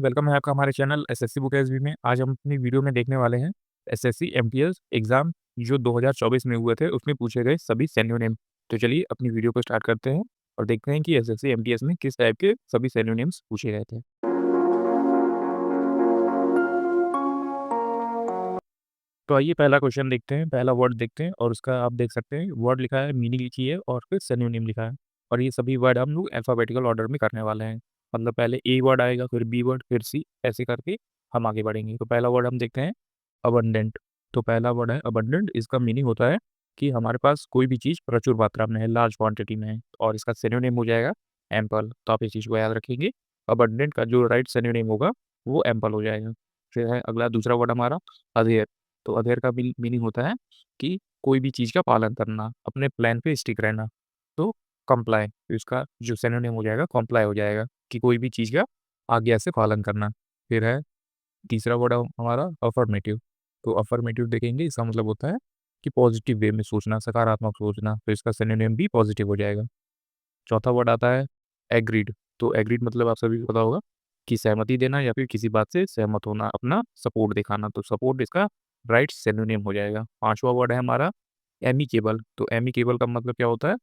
Welcome है आपका हमारे चैनल एसएससी बुक एसबी में। आज हम अपनी वीडियो में देखने वाले हैं एसएससी एमटीएस एग्ज़ाम जो 2024 में हुए थे, उसमें पूछे गए सभी सिनोनिम। तो चलिए अपनी वीडियो को स्टार्ट करते हैं और देखते हैं कि एसएससी एमटीएस में किस टाइप के सभी सिनोनिम्स पूछे गए थे। तो आइए पहला क्वेश्चन देखते हैं, पहला वर्ड देखते हैं और उसका आप देख सकते हैं वर्ड लिखा है, मीनिंग लिखी है और फिर सिनोनिम लिखा है। और ये सभी वर्ड हम लोग अल्फ़ाबेटिकल ऑर्डर में करने वाले हैं। मतलब पहले ए वर्ड आएगा, फिर बी वर्ड, फिर सी, ऐसे करके हम आगे बढ़ेंगे। तो पहला वर्ड हम देखते हैं अबंडेंट। तो पहला वर्ड है अबंडेंट। इसका मीनिंग होता है कि हमारे पास कोई भी चीज़ प्रचुर मात्रा में है, लार्ज क्वांटिटी में है और इसका सिनोनिम हो जाएगा एम्पल। तो आप इस चीज़ को याद रखेंगे। अबंडेंट का जो राइट सिनोनिम होगा वो एम्पल हो जाएगा। फिर है अगला दूसरा वर्ड हमारा अधेयर। तो अधेयर का मीनिंग होता है कि कोई भी चीज़ का पालन करना, अपने प्लान पे स्टिक रहना। तो कंप्लाई, तो इसका जो सिनोनिम हो जाएगा कंप्लाई हो जाएगा कि कोई भी चीज़ का आज्ञा से पालन करना। फिर है तीसरा वर्ड हमारा अफर्मेटिव। तो अफर्मेटिव देखेंगे, इसका मतलब होता है कि पॉजिटिव वे में सोचना, सकारात्मक सोचना। तो इसका सिनोनिम भी पॉजिटिव हो जाएगा। चौथा वर्ड आता है एग्रीड। तो एग्रीड मतलब आप सभी को पता होगा कि सहमति देना या फिर किसी बात से सहमत होना, अपना सपोर्ट दिखाना। तो सपोर्ट इसका राइट सिनोनिम हो जाएगा। पांचवा वर्ड है हमारा एमिकेबल। तो एमिकेबल का मतलब क्या होता है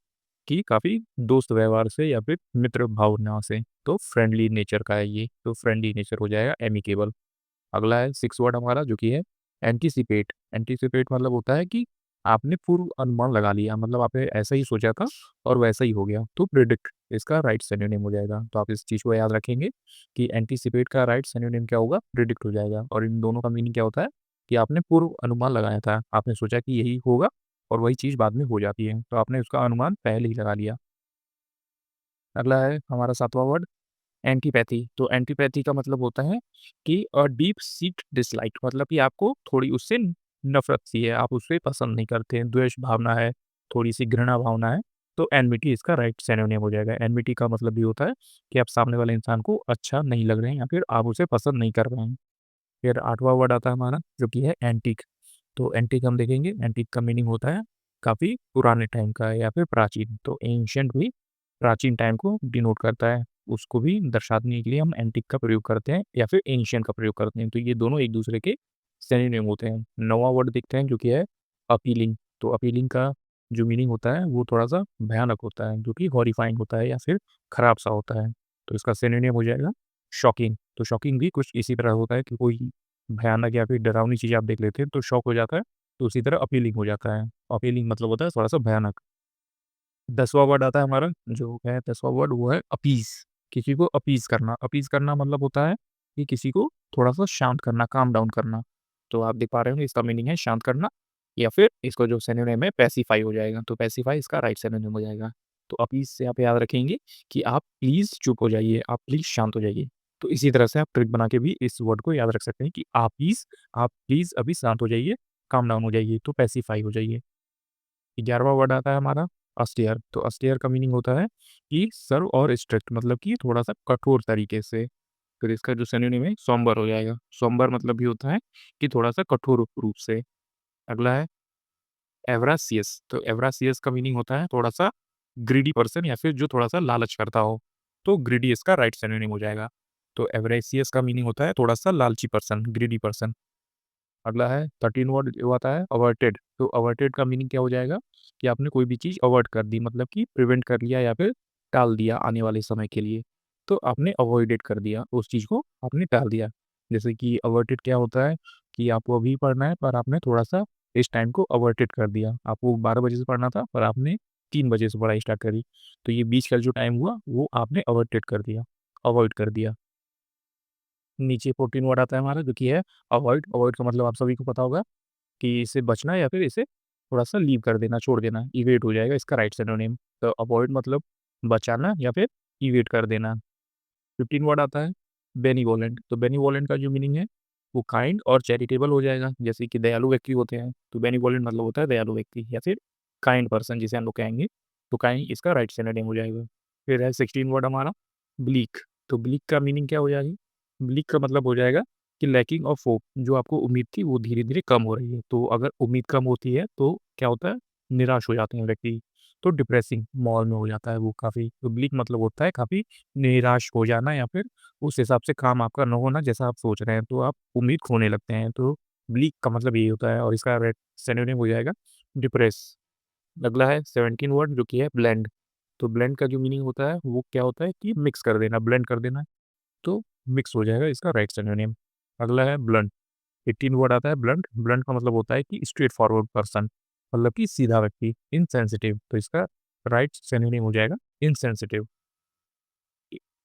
कि काफ़ी दोस्त व्यवहार से या फिर मित्र भावना से। तो फ्रेंडली नेचर का है ये, तो फ्रेंडली नेचर हो जाएगा एमिकेबल। अगला है सिक्स वर्ड हमारा जो कि है एंटीसिपेट। एंटीसिपेट मतलब होता है कि आपने पूर्व अनुमान लगा लिया, मतलब आपने ऐसा ही सोचा था और वैसा ही हो गया। तो प्रिडिक्ट इसका राइट सिनोनिम हो जाएगा। तो आप इस चीज़ को याद रखेंगे कि एंटीसिपेट का राइट सिनोनिम क्या होगा, प्रिडिक्ट हो जाएगा। और इन दोनों का मीनिंग क्या होता है कि आपने पूर्व अनुमान लगाया था, आपने सोचा कि यही होगा और वही चीज़ बाद में हो जाती है, तो आपने उसका अनुमान पहले ही लगा लिया। अगला है हमारा सातवां वर्ड एंटीपैथी। तो एंटीपैथी का मतलब होता है कि डीप सीट डिसलाइक, मतलब कि आपको थोड़ी उससे नफ़रत सी है, आप उसे पसंद नहीं करते हैं, द्वेष भावना है, थोड़ी-सी घृणा भावना है। तो एनमिटी इसका राइट सिनोनिम हो जाएगा। एनमिटी का मतलब ये होता है कि आप सामने वाले इंसान को अच्छा नहीं लग रहे हैं या फिर आप उसे पसंद नहीं कर रहे हैं। फिर 8वां वर्ड आता है हमारा जो कि है एंटीक। तो एंटीक हम देखेंगे, एंटीक का मीनिंग होता है काफ़ी पुराने टाइम का है या फिर प्राचीन। तो एंशिएंट भी प्राचीन टाइम को डिनोट करता है। उसको भी दर्शाने के लिए हम एंटीक का प्रयोग करते हैं या फिर एंशिएंट का प्रयोग करते हैं। तो ये दोनों एक दूसरे के सिनोनिम होते हैं। 9वां वर्ड देखते हैं जो कि है अपीलिंग। तो अपीलिंग का जो मीनिंग होता है वो थोड़ा-सा भयानक होता है, जो कि हॉरिफाइंग होता है या फिर खराब-सा होता है। तो इसका सिनोनिम हो जाएगा शॉकिंग। तो शॉकिंग भी कुछ इसी तरह होता है कि कोई भयानक या फिर डरावनी चीज़ आप देख लेते हैं तो शॉक हो जाता है, तो उसी तरह अपीलिंग हो जाता है। अपीलिंग मतलब होता है थोड़ा-सा भयानक। 10वां वर्ड आता है हमारा जो है 10वां वर्ड वो है अपीज़। किसी को अपीज़ करना। अपीज़ करना मतलब होता है कि किसी को थोड़ा-सा शांत करना, काम डाउन करना। तो आप देख पा रहे होंगे इसका मीनिंग है शांत करना या फिर इसका जो सिनोनिम है पैसिफाई हो जाएगा। तो पैसिफाई इसका राइट सिनोनिम हो जाएगा। तो अपीज़ से आप याद रखेंगे कि आप प्लीज़ चुप हो जाइए, आप प्लीज़ शांत हो जाइए। तो इसी तरह से आप ट्रिक बना के भी इस वर्ड को याद रख सकते हैं कि आप प्लीज़ अभी शांत हो जाइए, काम डाउन हो जाइए, तो पैसिफाई हो जाइए। 11वां वर्ड आता है हमारा ऑस्टियर। तो ऑस्टियर का मीनिंग होता है कि सर्व और स्ट्रिक्ट, मतलब कि थोड़ा-सा कठोर तरीके से। फिर इसका जो सिनोनिम है सोम्बर हो जाएगा। सोम्बर मतलब भी होता है कि थोड़ा-सा कठोर रूप से। अगला है एवरासियस। तो एवरासियस का मीनिंग होता है थोड़ा-सा ग्रीडी पर्सन या फिर जो थोड़ा-सा लालच करता हो। तो ग्रीडी इसका राइट सिनोनिम हो जाएगा। तो एवरेसियस का मीनिंग होता है थोड़ा-सा लालची पर्सन, ग्रीडी पर्सन। अगला है 13 वर्ड जो आता है अवर्टेड। तो अवर्टेड का मीनिंग क्या हो जाएगा कि आपने कोई भी चीज़ अवॉइड कर दी, मतलब कि प्रिवेंट कर लिया या फिर टाल दिया आने वाले समय के लिए। तो आपने अवॉइडेड कर दिया, उस चीज़ को आपने टाल दिया। जैसे कि अवर्टेड क्या होता है कि आपको अभी पढ़ना है पर आपने थोड़ा-सा इस टाइम को अवर्टेड कर दिया। आपको 12 बजे से पढ़ना था पर आपने 3 बजे से पढ़ाई स्टार्ट करी। तो ये बीच का जो टाइम हुआ वो आपने अवर्टेड कर दिया, अवॉइड कर दिया। नीचे 14 वर्ड आता है हमारा जो कि है अवॉइड। अवॉइड का मतलब आप सभी को पता होगा कि इससे बचना या फिर इसे थोड़ा-सा लीव कर देना, छोड़ देना, इवेट हो जाएगा इसका राइट सिनोनिम। तो अवॉइड मतलब बचाना या फिर इवेट कर देना। 15 वर्ड आता है बेनिवोलेंट। तो बेनिवोलेंट का जो मीनिंग है वो काइंड और चैरिटेबल हो जाएगा, जैसे कि दयालु व्यक्ति होते हैं, तो बेनिवोलेंट मतलब होता है दयालु व्यक्ति या फिर काइंड पर्सन जिसे हम लोग कहेंगे, तो काइंड इसका राइट सिनोनिम हो जाएगा। फिर है 16 वर्ड हमारा ब्लीक। तो ब्लीक का मीनिंग क्या हो जाएगी? ब्लीक का मतलब हो जाएगा कि लैकिंग ऑफ होप, जो आपको उम्मीद थी वो धीरे-धीरे कम हो रही है। तो अगर उम्मीद कम होती है तो क्या होता है? निराश हो जाते हैं व्यक्ति। तो डिप्रेसिंग माहौल में हो जाता है वो काफ़ी। तो ब्लीक मतलब होता है काफ़ी निराश हो जाना या फिर उस हिसाब से काम आपका ना होना जैसा आप सोच रहे हैं, तो आप उम्मीद खोने लगते हैं। तो ब्लीक का मतलब यही होता है और इसका रेट सिनोनिम हो जाएगा डिप्रेस। अगला है 17 वर्ड जो कि है ब्लेंड। तो ब्लेंड का जो मीनिंग होता है वो क्या होता है कि मिक्स कर देना, ब्लेंड कर देना। तो मिक्स हो जाएगा इसका राइट सिनोनिम। अगला है ब्लंट। 18 वर्ड आता है ब्लंट। ब्लंट का मतलब होता है कि स्ट्रेट फॉरवर्ड पर्सन, मतलब कि सीधा व्यक्ति। इनसेंसिटिव, तो इसका राइट सिनोनिम हो जाएगा इनसेंसिटिव।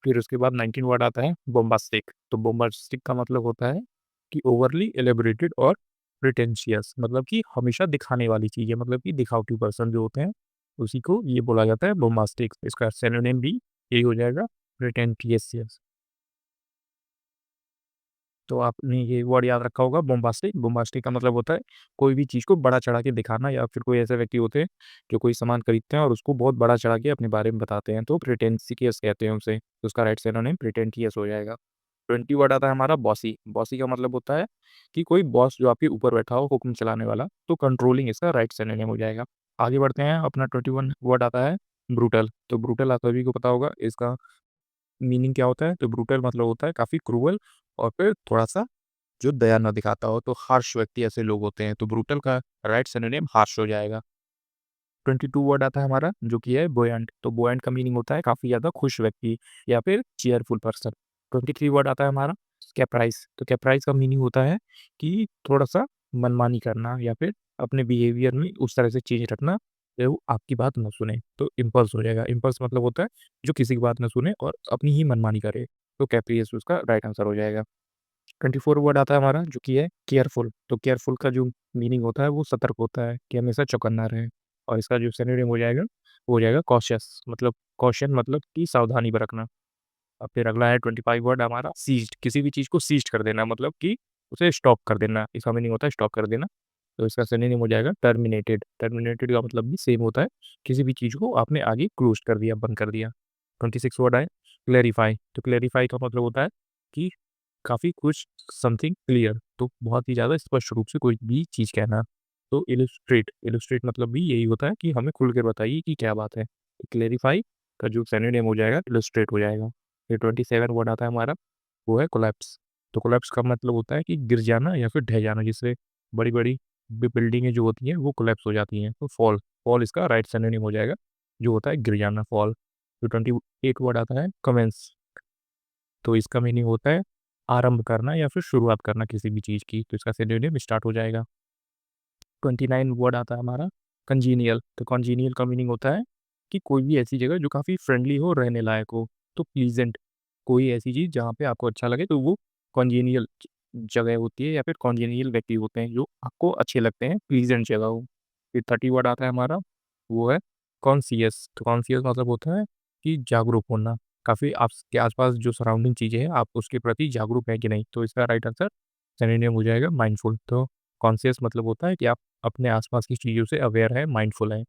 फिर उसके बाद 19 वर्ड आता है बोम्बास्टिक। तो बोम्बास्टिक का मतलब होता है कि ओवरली एलेबोरेटेड और प्रिटेंशियस, मतलब कि हमेशा दिखाने वाली चीज़ें, मतलब कि दिखावटी पर्सन जो होते हैं उसी को ये बोला जाता है बोम्बास्टिक। इसका सिनोनिम भी यही हो जाएगा प्रिटेंटियस। तो आपने ये वर्ड याद रखा होगा बोम्बास्टिक। बोम्बास्टिक का मतलब होता है कोई भी चीज़ को बड़ा चढ़ा के दिखाना, या फिर कोई ऐसे व्यक्ति होते हैं जो कोई सामान खरीदते हैं और उसको बहुत बड़ा चढ़ा के अपने बारे में बताते हैं, तो प्रिटेंशियस कहते हैं उसे। तो उसका राइट सिनोनिम प्रिटेंटियस हो जाएगा। 20 वर्ड आता है हमारा बॉसी। बॉसी का मतलब होता है कि कोई बॉस जो आपके ऊपर बैठा हो, हुक्म चलाने वाला। तो कंट्रोलिंग इसका राइट सिनोनिम हो जाएगा। आगे बढ़ते हैं, अपना 21 वर्ड आता है ब्रूटल। तो ब्रूटल आप सभी को पता होगा इसका मीनिंग क्या होता है। तो ब्रूटल मतलब होता है काफ़ी क्रूअल और फिर थोड़ा-सा जो दया ना दिखाता हो, तो हार्श व्यक्ति ऐसे लोग होते हैं। तो ब्रूटल का राइट सिनोनिम हार्श हो जाएगा। 22 वर्ड आता है हमारा जो कि है बुओयंट। तो बुओयंट का मीनिंग होता है काफ़ी ज़्यादा खुश व्यक्ति या फिर चीयरफुल पर्सन। 23 वर्ड आता है हमारा कैप्राइज़। तो कैप्राइज़ का मीनिंग होता है कि थोड़ा-सा मनमानी करना या फिर अपने बिहेवियर में उस तरह से चेंज रखना जो वो आपकी बात ना सुने। तो इम्पल्स हो जाएगा। इम्पल्स मतलब होता है जो किसी की बात ना सुने और अपनी ही मनमानी करे। तो कैप्रियस उसका राइट आंसर हो जाएगा। 24 वर्ड आता है हमारा जो कि है केयरफुल। तो केयरफुल का जो मीनिंग होता है वो सतर्क होता है कि हमेशा चौकन्ना रहें। और इसका जो सिनोनिम हो जाएगा वो हो जाएगा कॉशियस, मतलब कॉशन मतलब कि सावधानी बरतना। अब फिर अगला है 25 वर्ड हमारा सीज्ड। किसी भी चीज़ को सीज्ड कर देना, मतलब कि उसे स्टॉप कर देना। इसका मीनिंग होता है स्टॉप कर देना। तो इसका सिनोनिम हो जाएगा टर्मिनेटेड। टर्मिनेटेड का मतलब भी सेम होता है, किसी भी चीज़ को आपने आगे क्लोज़ कर दिया, बंद कर दिया। 26 वर्ड है क्लैरिफाई। तो क्लैरिफाई का मतलब होता है कि काफ़ी कुछ समथिंग क्लियर, तो बहुत ही ज़्यादा स्पष्ट रूप से कोई भी चीज़ कहना। तो इलस्ट्रेट, इलस्ट्रेट मतलब भी यही होता है कि हमें खुल कर बताइए कि क्या बात है। क्लैरिफाई का जो सिनोनिम हो जाएगा इलस्ट्रेट हो जाएगा। फिर 27 वर्ड आता है हमारा वो है कोलैप्स। तो कोलैप्स का मतलब होता है कि गिर जाना या फिर ढह जाना, जिससे बड़ी-बड़ी बिल्डिंगें जो होती हैं वो कोलैप्स हो जाती हैं। तो फॉल, फॉल इसका राइट सिनोनिम हो जाएगा जो होता है गिर जाना, फॉल। तो 28 वर्ड आता है कमेंस। तो इसका मीनिंग होता है आरंभ करना या फिर शुरुआत करना किसी भी चीज़ की। तो इसका सिनोनिम स्टार्ट हो जाएगा। 29 वर्ड आता है हमारा कॉन्जीनियल। तो कॉन्जीनियल का मीनिंग होता है कि कोई भी ऐसी जगह जो काफ़ी फ्रेंडली हो, रहने लायक हो। तो प्लीज़ेंट, कोई ऐसी चीज़ जहाँ पे आपको अच्छा लगे, तो वो कॉन्जीनियल जगह होती है या फिर कॉन्जीनियल व्यक्ति होते हैं जो आपको अच्छे लगते हैं, प्लीज़ेंट जगह हो। फिर 30 वर्ड आता है हमारा वो है कॉन्शियस। तो कॉन्शियस मतलब होता है कि जागरूक होना। काफ़ी आपके आस-पास जो सराउंडिंग चीज़ें हैं, आप उसके प्रति जागरूक हैं कि नहीं। तो इसका राइट आंसर सिनोनिम हो जाएगा माइंडफुल। तो कॉन्शियस मतलब होता है कि आप अपने आस-पास की चीज़ों से अवेयर हैं, माइंडफुल हैं।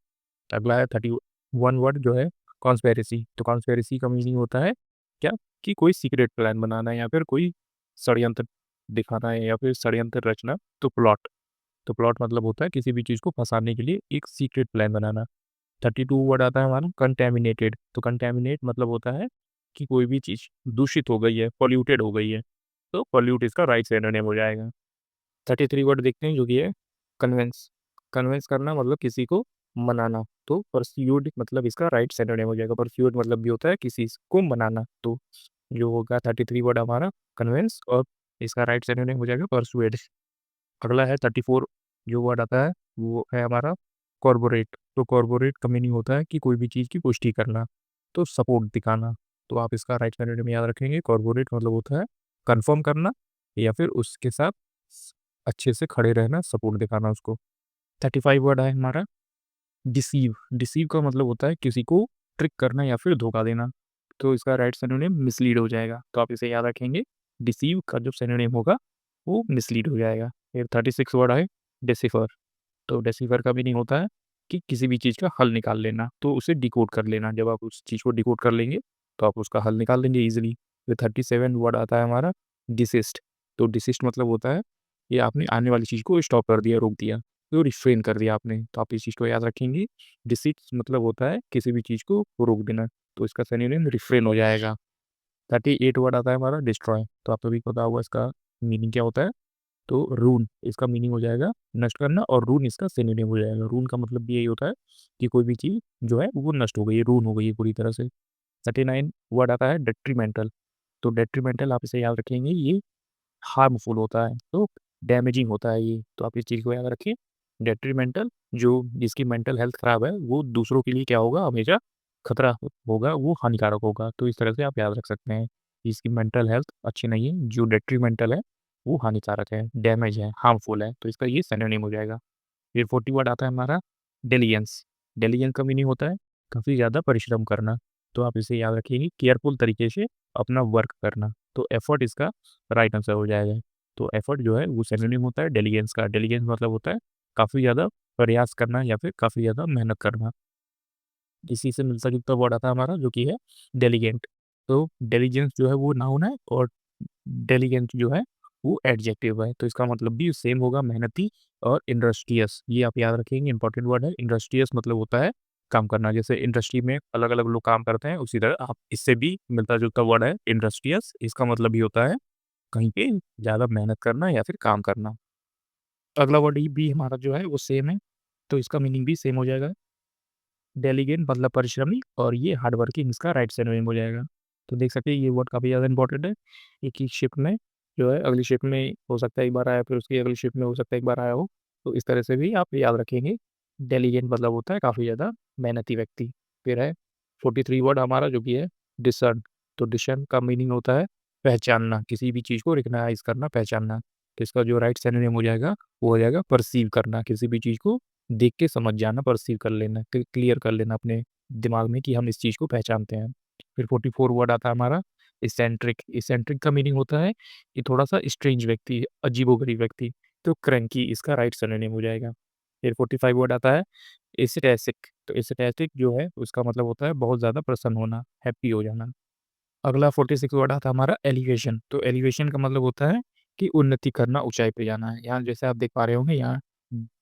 अगला है 31 वर्ड जो है कॉन्स्पिरेसी। तो कॉन्स्पिरेसी का मीनिंग होता है क्या, कि कोई सीक्रेट प्लान बनाना या फिर कोई षड्यंत्र दिखाना है या फिर षड्यंत्र रचना। तो प्लॉट, तो प्लॉट मतलब होता है किसी भी चीज़ को फँसाने के लिए एक सीक्रेट प्लान बनाना। 32 वर्ड आता है हमारा कंटैमिनेटेड। तो कंटैमिनेट मतलब होता है कि कोई भी चीज़ दूषित हो गई है, पॉल्यूटेड हो गई है। तो पॉल्यूट इसका राइट सिनोनिम हो जाएगा। 33 वर्ड देखते हैं जो कि है कन्विंस। कन्विंस करना मतलब किसी को मनाना। तो परस्यूड मतलब इसका राइट सिनोनिम हो जाएगा। परस्यूड मतलब भी होता है किसी को मनाना। तो जो होगा 33 वर्ड हमारा कन्विंस और इसका राइट सिनोनिम हो जाएगा परसुएड। अगला है 34 जो वर्ड आता है वो है हमारा कॉर्पोरेट। तो कॉर्पोरेट का मीनिंग होता है कि कोई भी चीज़ की पुष्टि करना, तो सपोर्ट दिखाना। तो आप इसका राइट सिनोनिम याद रखेंगे। कॉर्पोरेट मतलब होता है कन्फर्म करना या फिर उसके साथ अच्छे से खड़े रहना, सपोर्ट दिखाना उसको। 35 वर्ड है हमारा डिसीव। डिसीव का मतलब होता है किसी को ट्रिक करना या फिर धोखा देना। तो इसका राइट सिनोनिम मिसलीड हो जाएगा। तो आप इसे याद रखेंगे। डिसीव का जो सिनोनिम होगा वो मिसलीड हो जाएगा। फिर 36 वर्ड है डेसिफर। तो डेसिफर का मीनिंग होता है कि किसी भी चीज़ का हल निकाल लेना, तो उसे डिकोड कर लेना। जब आप उस चीज़ को डिकोड कर लेंगे तो आप उसका हल निकाल लेंगे ईज़िली। फिर 37 वर्ड आता है हमारा डिसिस्ट। तो डिसिस्ट मतलब होता है ये आपने आने वाली चीज़ को स्टॉप कर दिया, रोक दिया। तो रिफ्रेन कर दिया आपने, तो आप इस चीज़ को याद रखेंगे। डिसीट मतलब होता है किसी भी चीज़ को रोक देना, तो इसका सिनोनिम रिफ्रेन हो जाएगा। 38 वर्ड आता है हमारा डिस्ट्रॉय, तो आपको भी पता होगा इसका मीनिंग क्या होता है। तो रून इसका मीनिंग हो जाएगा नष्ट करना, और रून इसका सिनोनिम हो जाएगा। रून का मतलब भी यही होता है कि कोई भी चीज़ जो है वो नष्ट हो गई है, रून हो गई है पूरी तरह से। 39 वर्ड आता है डेट्रीमेंटल, तो डेट्रीमेंटल आप इसे याद रखेंगे, ये हार्मफुल होता है, तो डैमेजिंग होता है ये, तो आप इस चीज़ को याद रखें। डेट्रीमेंटल जो जिसकी मेंटल हेल्थ खराब है वो दूसरों के लिए क्या होगा, हमेशा खतरा होगा, वो हानिकारक होगा, तो इस तरह से आप याद रख सकते हैं। जिसकी मेंटल हेल्थ अच्छी नहीं है, जो डेट्रीमेंटल है वो हानिकारक है, डैमेज है, हार्मफुल है, तो इसका ये सिनोनिम हो जाएगा। फिर 40 वर्ड आता है हमारा डिलिजेंस। डिलिजेंस का मीनिंग होता है काफ़ी ज़्यादा परिश्रम करना, तो आप इसे याद रखिए, केयरफुल तरीके से अपना वर्क करना, तो एफर्ट इसका राइट आंसर हो जाएगा। तो एफर्ट जो है वो सिनोनिम होता है डिलिजेंस का। डिलिजेंस मतलब होता है काफ़ी ज़्यादा प्रयास करना या फिर काफ़ी ज़्यादा मेहनत करना। इसी से मिलता जुलता वर्ड आता है हमारा जो कि है डेलीगेंट। तो डेलीजेंस जो है वो नाउन है, और डेलीगेंट जो है वो एडजेक्टिव है, तो इसका मतलब भी सेम होगा, मेहनती और इंडस्ट्रियस, ये आप याद रखेंगे, इंपॉर्टेंट वर्ड है। इंडस्ट्रियस मतलब होता है काम करना, जैसे इंडस्ट्री में अलग अलग लोग काम करते हैं, उसी तरह आप इससे भी मिलता जुलता वर्ड है इंडस्ट्रियस, इसका मतलब भी होता है कहीं पे ज़्यादा मेहनत करना या फिर काम करना। अगला वर्ड भी हमारा जो है वो सेम है, तो इसका मीनिंग भी सेम हो जाएगा। डेलीगेंट मतलब परिश्रमी, और ये हार्ड वर्किंग इसका राइट सिनोनिम हो जाएगा। तो देख सकते हैं ये वर्ड काफ़ी ज़्यादा इंपॉर्टेंट है। एक ही शिफ्ट में जो है अगली शिफ्ट में हो सकता है एक बार आया, फिर उसकी अगली शिफ्ट में हो सकता है एक बार आया हो। तो इस तरह से भी आप याद रखेंगे। डेलीगेंट मतलब होता है काफ़ी ज़्यादा मेहनती व्यक्ति। फिर है 43 वर्ड हमारा जो कि है डिसर्न। तो डिसर्न का मीनिंग होता है पहचानना, किसी भी चीज़ को रिकग्नाइज़ करना, पहचानना। तो इसका जो राइट सिनोनिम हो जाएगा वो हो जाएगा परसीव करना, किसी भी चीज़ को देख के समझ जाना, परसीव कर लेना, क्लियर कर लेना अपने दिमाग में कि हम इस चीज़ को पहचानते हैं। फिर 44 वर्ड आता है हमारा इसेंट्रिक। इसेंट्रिक का मीनिंग होता है कि थोड़ा-सा स्ट्रेंज व्यक्ति, अजीबो-गरीब व्यक्ति, तो क्रैंकी इसका राइट सिनोनिम हो जाएगा। फिर 45 वर्ड आता है एस्थेटिक। तो एस्थेटिक जो है उसका मतलब होता है बहुत ज़्यादा प्रसन्न होना, हैप्पी हो जाना। अगला 46 वर्ड आता है हमारा एलिवेशन। तो एलिवेशन का मतलब होता है कि उन्नति करना, ऊँचाई पे जाना है। यहाँ जैसे आप देख पा रहे होंगे, यहाँ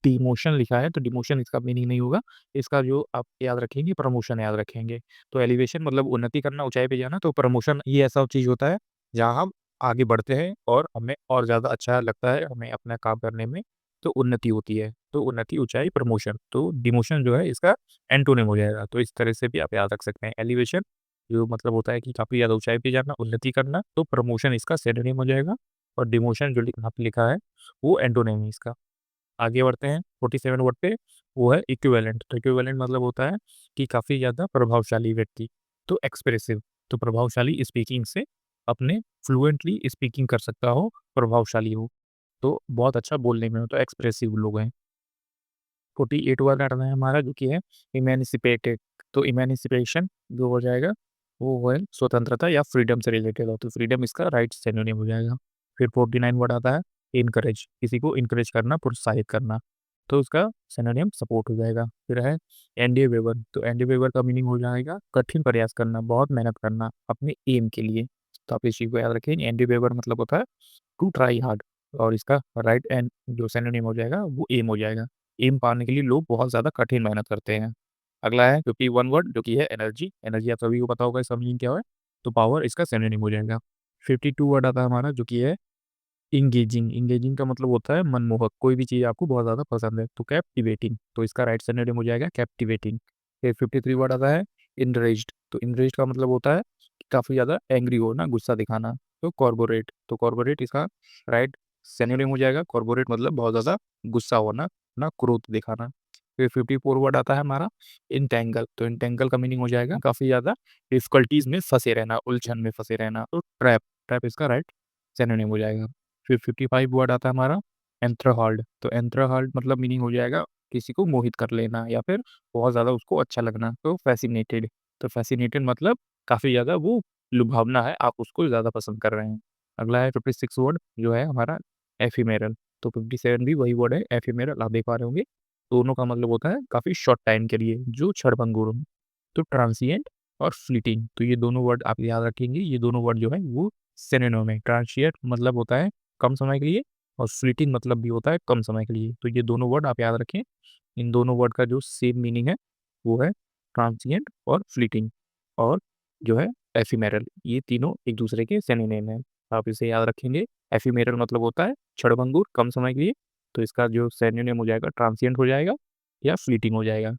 डिमोशन लिखा है, तो डिमोशन इसका मीनिंग नहीं होगा। इसका जो आप याद रखेंगे, प्रमोशन याद रखेंगे। तो एलिवेशन मतलब उन्नति करना, ऊँचाई पे जाना, तो प्रमोशन ये ऐसा चीज़ होता है जहाँ हम आगे बढ़ते हैं और हमें और ज़्यादा अच्छा लगता है, हमें अपना काम करने में, तो उन्नति होती है। तो उन्नति, ऊँचाई, प्रमोशन। तो डिमोशन जो है इसका एंटोनिम हो जाएगा। तो इस तरह से भी आप याद रख सकते हैं। एलिवेशन जो मतलब होता है कि काफ़ी ज़्यादा ऊँचाई पे जाना, उन्नति करना, तो प्रमोशन इसका सिनोनिम हो जाएगा, और डिमोशन जो यहाँ पे लिखा है, वो एंटोनिम है इसका। आगे बढ़ते हैं 47 वर्ड पे, वो है इक्विवेलेंट। तो इक्विवेलेंट मतलब होता है कि काफ़ी ज़्यादा प्रभावशाली व्यक्ति, तो एक्सप्रेसिव, तो प्रभावशाली स्पीकिंग से अपने फ्लुएंटली स्पीकिंग कर सकता हो, प्रभावशाली हो, तो बहुत अच्छा बोलने में हो, तो एक्सप्रेसिव लोग हैं। 48 वाला आता है हमारा जो कि है इमेंसिपेटेड। तो इमेंसिपेशन जो हो जाएगा वो है स्वतंत्रता या फ्रीडम से रिलेटेड हो, तो फ्रीडम इसका राइट सिनोनिम हो जाएगा। फिर 49 वर्ड आता है इनकरेज, किसी को इनकरेज करना, प्रोत्साहित करना, तो उसका सिनोनिम सपोर्ट हो जाएगा। फिर है एंडेवेवर। तो एंडेवेवर का मीनिंग हो जाएगा कठिन प्रयास करना, बहुत मेहनत करना अपने एम के लिए, तो आप इस चीज़ को याद रखें। एंडेवेवर मतलब होता है टू ट्राई हार्ड, और इसका राइट एंड जो सिनोनिम हो जाएगा वो एम हो जाएगा। एम पाने के लिए लोग बहुत ज़्यादा कठिन मेहनत करते हैं। अगला है 51 वर्ड जो कि है एनर्जी। एनर्जी आप सभी को पता होगा इसका मीनिंग क्या है, तो पावर इसका सिनोनिम हो जाएगा। 52 वर्ड आता है हमारा जो कि है एंगेजिंग। एंगेजिंग का मतलब होता है मनमोहक, कोई भी चीज़ आपको बहुत ज़्यादा पसंद है, तो कैप्टिवेटिंग, तो इसका राइट सिनोनिम हो जाएगा कैप्टिवेटिंग। फिर 53 वर्ड आता है इनरेज्ड। तो इनरेज्ड का मतलब होता है कि काफ़ी ज़्यादा एंग्री होना, गुस्सा दिखाना, तो कॉर्पोरेट, तो कॉर्पोरेट इसका राइट सिनोनिम हो जाएगा। कॉर्पोरेट मतलब बहुत ज़्यादा गुस्सा होना, ना क्रोध दिखाना। फिर 54 वर्ड आता है हमारा इंटेंगल। तो इंटेंगल का मीनिंग हो जाएगा काफ़ी ज़्यादा डिफ़िकल्टीज़ में फँसे रहना, उलझन में फँसे रहना, तो ट्रैप, ट्रैप इसका राइट सिनोनिम हो जाएगा। फिर 55 वर्ड आता है हमारा एंथ्राहर्ड। तो एंथ्राहर्ड मतलब मीनिंग हो जाएगा किसी को मोहित कर लेना या फिर बहुत ज़्यादा उसको अच्छा लगना, तो फैसिनेटेड। तो फैसिनेटेड मतलब काफ़ी ज़्यादा वो लुभावना है, आप उसको ज़्यादा पसंद कर रहे हैं। अगला है 56 वर्ड जो है हमारा एफिमेरल। तो 57 भी वही वर्ड है एफिमेरल, आप देख पा रहे होंगे। दोनों का मतलब होता है काफ़ी शॉर्ट टाइम के लिए, जो क्षणभंगुर हो। तो ट्रांसिएंट और फ्लीटिंग, तो ये दोनों वर्ड आप याद रखेंगे। ये दोनों वर्ड जो है वो सिनोनिम है। ट्रांसिएंट मतलब होता है कम समय के लिए, और फ्लीटिंग मतलब भी होता है कम समय के लिए। तो ये दोनों वर्ड आप याद रखें। इन दोनों वर्ड का जो सेम मीनिंग है वो है ट्रांसिएंट और फ्लीटिंग, और जो है एफिमेरल। ये तीनों एक दूसरे के सिनोनिम हैं। आप इसे याद रखेंगे। एफिमेरल मतलब होता है क्षणभंगुर, कम समय के लिए, तो इसका जो सिनोनिम हो जाएगा ट्रांसिएंट हो जाएगा या फ्लीटिंग हो जाएगा।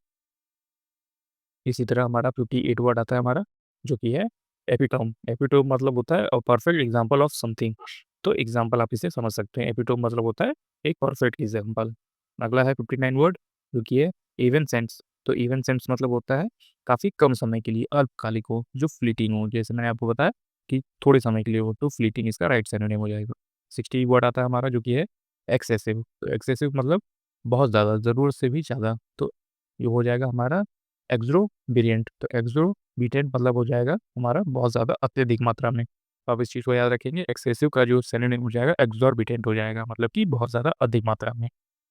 इसी तरह हमारा 58 वर्ड आता है हमारा, जो कि है एपिटोम। एपिटोम मतलब होता है परफेक्ट एग्जाम्पल ऑफ समथिंग। तो एग्जाम्पल आप इसे समझ सकते हैं। एपिटोम मतलब होता है एक परफेक्ट एग्जाम्पल। अगला है 59 वर्ड, जो कि है इवन सेंस। तो इवन सेंस मतलब होता है काफ़ी कम समय के लिए, अल्पकालिक हो, जो फ्लीटिंग हो। जैसे मैंने आपको बताया कि थोड़े समय के लिए हो, तो फ्लीटिंग इसका राइट सिनोनिम हो जाएगा। 60 वर्ड आता है हमारा, जो कि है एक्सेसिव। तो एक्सेसिव मतलब बहुत ज़्यादा, ज़रूरत से भी ज़्यादा। तो ये हो जाएगा हमारा एक्सोबिरिएंट। तो एक्सोबिटेंट मतलब हो जाएगा हमारा बहुत ज़्यादा, अत्यधिक मात्रा में। तो आप इस चीज़ को याद रखेंगे। एक्सेसिव का जो सिनोनिम हो जाएगा एक्सोर्बिटेंट हो जाएगा, मतलब कि बहुत ज़्यादा अधिक मात्रा में।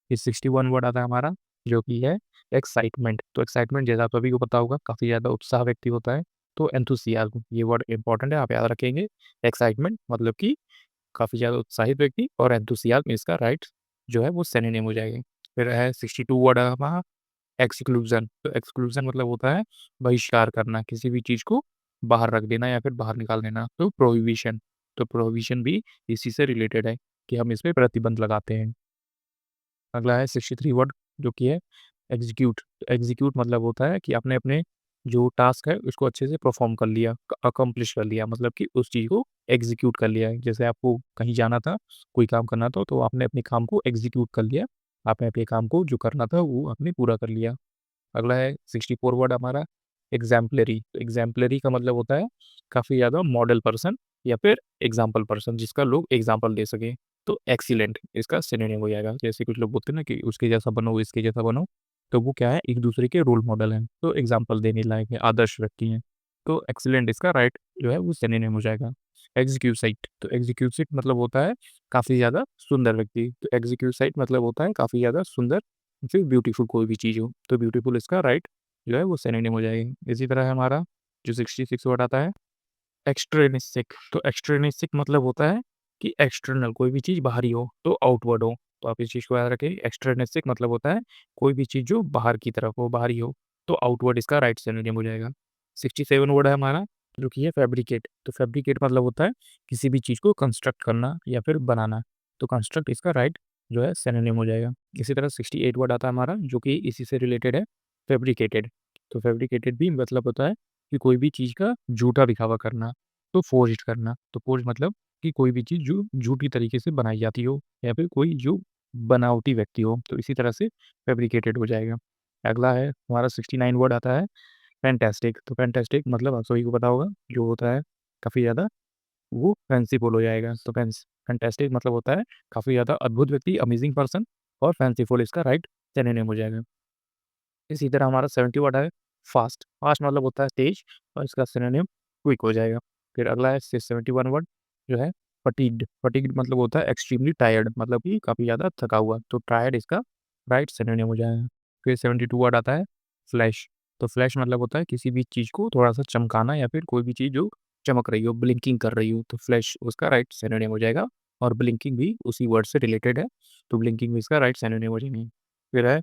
ये 61 वर्ड आता है हमारा, जो कि है एक्साइटमेंट। तो एक्साइटमेंट जैसा आप सभी को पता होगा, काफ़ी ज़्यादा उत्साह व्यक्ति होता है। तो एंथुसियाज्म ये वर्ड इंपॉर्टेंट है, आप याद रखेंगे। एक्साइटमेंट मतलब कि काफ़ी ज़्यादा उत्साहित व्यक्ति, और एंथुसियाज्म इसका राइट जो है वो सिनोनिम हो जाएगा। फिर है 62 वर्ड हमारा एक्सक्लूज़न। तो एक्सक्लूज़न मतलब होता है बहिष्कार करना, किसी भी चीज़ को बाहर रख देना या फिर बाहर निकाल देना। तो प्रोहिबिशन, तो प्रोहिबिशन भी इसी से रिलेटेड है कि हम इसपे प्रतिबंध लगाते हैं। अगला है 63 वर्ड, जो कि है एग्ज़ीक्यूट। तो एग्ज़ीक्यूट मतलब होता है कि आपने अपने जो टास्क है उसको अच्छे से परफ़ॉर्म कर लिया, अकम्प्लिश कर लिया, मतलब कि उस चीज़ को एग्ज़ीक्यूट कर लिया है। जैसे आपको कहीं जाना था, कोई काम करना था, तो आपने अपने काम को एग्ज़ीक्यूट कर लिया। आपने अपने काम को जो करना था वो आपने पूरा कर लिया। अगला है 64 वर्ड हमारा एग्ज़ैम्पलरी। तो एग्ज़ैम्पलरी का मतलब होता है काफ़ी ज़्यादा मॉडल पर्सन या फिर एग्ज़ाम्पल पर्सन, जिसका लोग एग्ज़ाम्पल दे सकें। तो एक्सीलेंट इसका सिनोनिम हो जाएगा। जैसे कुछ लोग बोलते हैं ना कि उसके जैसा बनो, इसके जैसा बनो, तो वो क्या है, एक दूसरे के रोल मॉडल हैं, तो एग्ज़ाम्पल देने लायक है, आदर्श व्यक्ति हैं। तो एक्सीलेंट इसका राइट जो है वो सिनोनिम हो जाएगा। एक्ज़क्यूसाइट। तो एक्ज़क्यूसाइट मतलब होता है काफ़ी ज़्यादा सुंदर व्यक्ति। तो एक्ज़क्यूसाइट मतलब होता है काफ़ी ज़्यादा सुंदर, फिर ब्यूटीफुल कोई भी चीज़ हो, तो ब्यूटीफुल इसका राइट जो है वो सिनोनिम हो जाएगी। इसी तरह हमारा जो 66 वर्ड आता है एक्सट्रिनिस्टिक। तो एक्सट्रिनिस्टिक मतलब होता है कि एक्सटर्नल कोई भी चीज़ बाहरी हो, तो आउटवर्ड हो। तो आप इस चीज़ को याद रखें। एक्सट्रिनिस्टिक मतलब होता है कोई भी चीज़ जो बाहर की तरफ हो, बाहरी हो, तो आउटवर्ड इसका राइट सिनोनिम हो जाएगा। 67 वर्ड है हमारा, जो कि है फैब्रिकेट। तो फैब्रिकेट मतलब होता है किसी भी चीज़ को कंस्ट्रक्ट करना या फिर बनाना, तो कंस्ट्रक्ट इसका राइट जो है सिनोनिम हो जाएगा। इसी तरह 68 वर्ड आता है हमारा, जो कि इसी से रिलेटेड है, फैब्रिकेटेड। तो फैब्रिकेटेड भी मतलब होता है कि कोई भी चीज़ का झूठा दिखावा करना, तो फ़ोर्ज्ड करना। तो फ़ोर्ज मतलब कि कोई भी चीज़ जो झूठी तरीके से बनाई जाती हो या फिर कोई जो बनावटी व्यक्ति हो, तो इसी तरह से फैब्रिकेटेड हो जाएगा। अगला है हमारा 69 वर्ड आता है फैंटास्टिक। तो फैंटास्टिक मतलब आप सभी को पता होगा, जो होता है काफ़ी ज़्यादा वो फैंसीफुल हो जाएगा। तो फैंटास्टिक मतलब होता है काफ़ी ज़्यादा अद्भुत व्यक्ति, अमेजिंग पर्सन, और फैंसीफुल इसका राइट सिनोनिम हो जाएगा। इसी तरह हमारा 70 वर्ड है फास्ट। फास्ट मतलब होता है तेज, और इसका सिनोनिम क्विक हो जाएगा। फिर अगला है 71 वर्ड, जो है फटीग्ड। फटीग्ड मतलब होता है एक्सट्रीमली टायर्ड, मतलब कि काफ़ी ज़्यादा थका हुआ, तो टायर्ड इसका राइट सिनोनिम हो जाएगा। फिर 72 वर्ड आता है फ्लैश। तो फ्लैश मतलब होता है किसी भी चीज़ को थोड़ा-सा चमकाना या फिर कोई भी चीज़ जो चमक रही हो, ब्लिंकिंग कर रही हो, तो फ्लैश उसका राइट सिनोनिम हो जाएगा। और ब्लिंकिंग भी उसी वर्ड से रिलेटेड है, तो ब्लिंकिंग भी इसका राइट सिनोनिम हो जाएगी। फिर है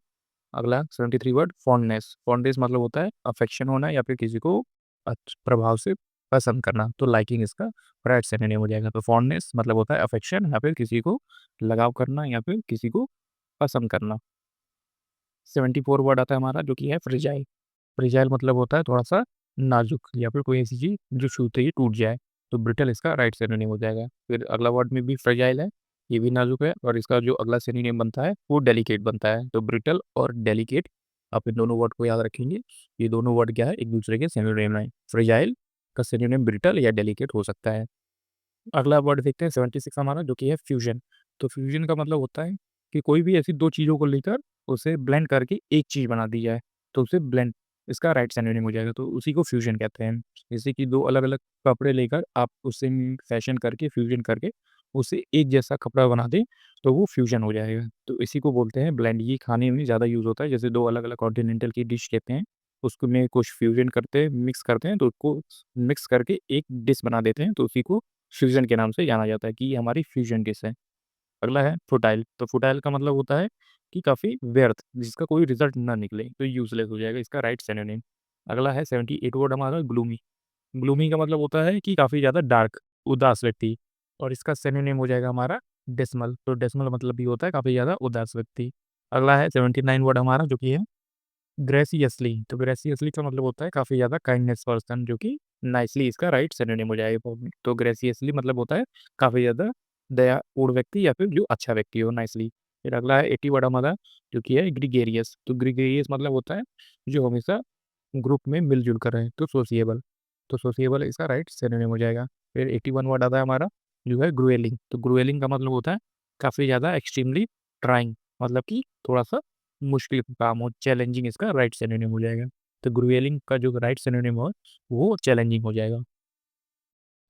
अगला 73 वर्ड फॉन्डनेस। फॉन्डनेस मतलब होता है अफेक्शन होना या फिर किसी को प्रभाव से पसंद करना, तो लाइकिंग इसका राइट सिनोनिम हो जाएगा। तो फॉन्डनेस मतलब होता है अफेक्शन या फिर किसी को लगाव करना या फिर किसी को पसंद करना। 74 वर्ड आता है हमारा, जो कि है फ्रिजाइल। फ्रिजाइल मतलब होता है थोड़ा-सा नाज़ुक या फिर कोई ऐसी चीज़ जो छूते ही टूट जाए, तो ब्रिटल इसका राइट सिनोनिम हो जाएगा। फिर अगला वर्ड में भी फ्रिजाइल है, ये भी नाज़ुक है, और इसका जो अगला सिनोनिम बनता है वो डेलिकेट बनता है। तो ब्रिटल और डेलिकेट, आप इन दोनों वर्ड को याद रखेंगे। ये दोनों वर्ड क्या है, एक-दूसरे के सिनोनिम है। फ्रिजाइल का सिनोनिम ब्रिटल या डेलिकेट हो सकता है। अगला वर्ड देखते हैं 76 हमारा, जो कि है फ्यूज़न। तो फ्यूज़न का मतलब होता है कि कोई भी ऐसी 2 चीज़ों को लेकर उसे ब्लेंड करके एक चीज़ बना दी जाए, तो उसे ब्लेंड इसका राइट सिनोनिम हो जाएगा, तो उसी को फ्यूज़न कहते हैं। जैसे कि 2 अलग-अलग कपड़े लेकर आप उसे फैशन करके, फ्यूज़न करके उसे एक जैसा कपड़ा बना दें, तो वो फ्यूज़न हो जाएगा। तो इसी को बोलते हैं ब्लेंड। ये खाने में ज़्यादा यूज़ होता है, जैसे 2 अलग-अलग कॉन्टिनेंटल की डिश कहते हैं, उसको में कुछ फ्यूज़न करते हैं, मिक्स करते हैं, तो उसको मिक्स करके एक डिश बना देते हैं, तो उसी को फ्यूज़न के नाम से जाना जाता है कि ये हमारी फ्यूज़न डिश है। अगला है फुटाइल, तो फुटाइल का मतलब होता है कि काफ़ी व्यर्थ, जिसका कोई रिजल्ट ना निकले, तो यूज़लेस हो जाएगा, इसका राइट सिनोनिम। अगला है 78 वर्ड हमारा ग्लूमी। ग्लूमी का मतलब होता है कि काफ़ी ज़्यादा डार्क, उदास व्यक्ति, और इसका सिनोनिम हो जाएगा हमारा डिसमल। तो डिसमल मतलब भी होता है काफ़ी ज़्यादा उदास व्यक्ति। अगला है 79 वर्ड हमारा जो कि है ग्रेसियसली। तो ग्रेसियसली का मतलब होता है काफ़ी ज़्यादा काइंडनेस पर्सन, जो कि नाइसली इसका राइट सिनोनिम हो जाएगा। तो ग्रेसियसली मतलब होता है काफ़ी ज़्यादा दयापूर्ण व्यक्ति या फिर जो अच्छा व्यक्ति हो, नाइसली। फिर अगला है 80 वर्ड हमारा जो कि है ग्रीगेरियस। तो ग्रीगेरियस मतलब होता है जो हमेशा ग्रुप में मिलजुल कर रहे हैं, तो सोशिएबल। तो सोशिएबल इसका राइट सिनोनिम हो जाएगा। फिर 81 वर्ड आता है हमारा जो है ग्रुएलिंग। तो ग्रुएलिंग का मतलब होता है काफ़ी ज़्यादा एक्सट्रीमली ट्राइंग, मतलब कि थोड़ा सा मुश्किल काम हो, चैलेंजिंग इसका राइट सिनोनिम हो जाएगा। तो ग्रुएलिंग का जो राइट सिनोनिम हो वो चैलेंजिंग हो जाएगा।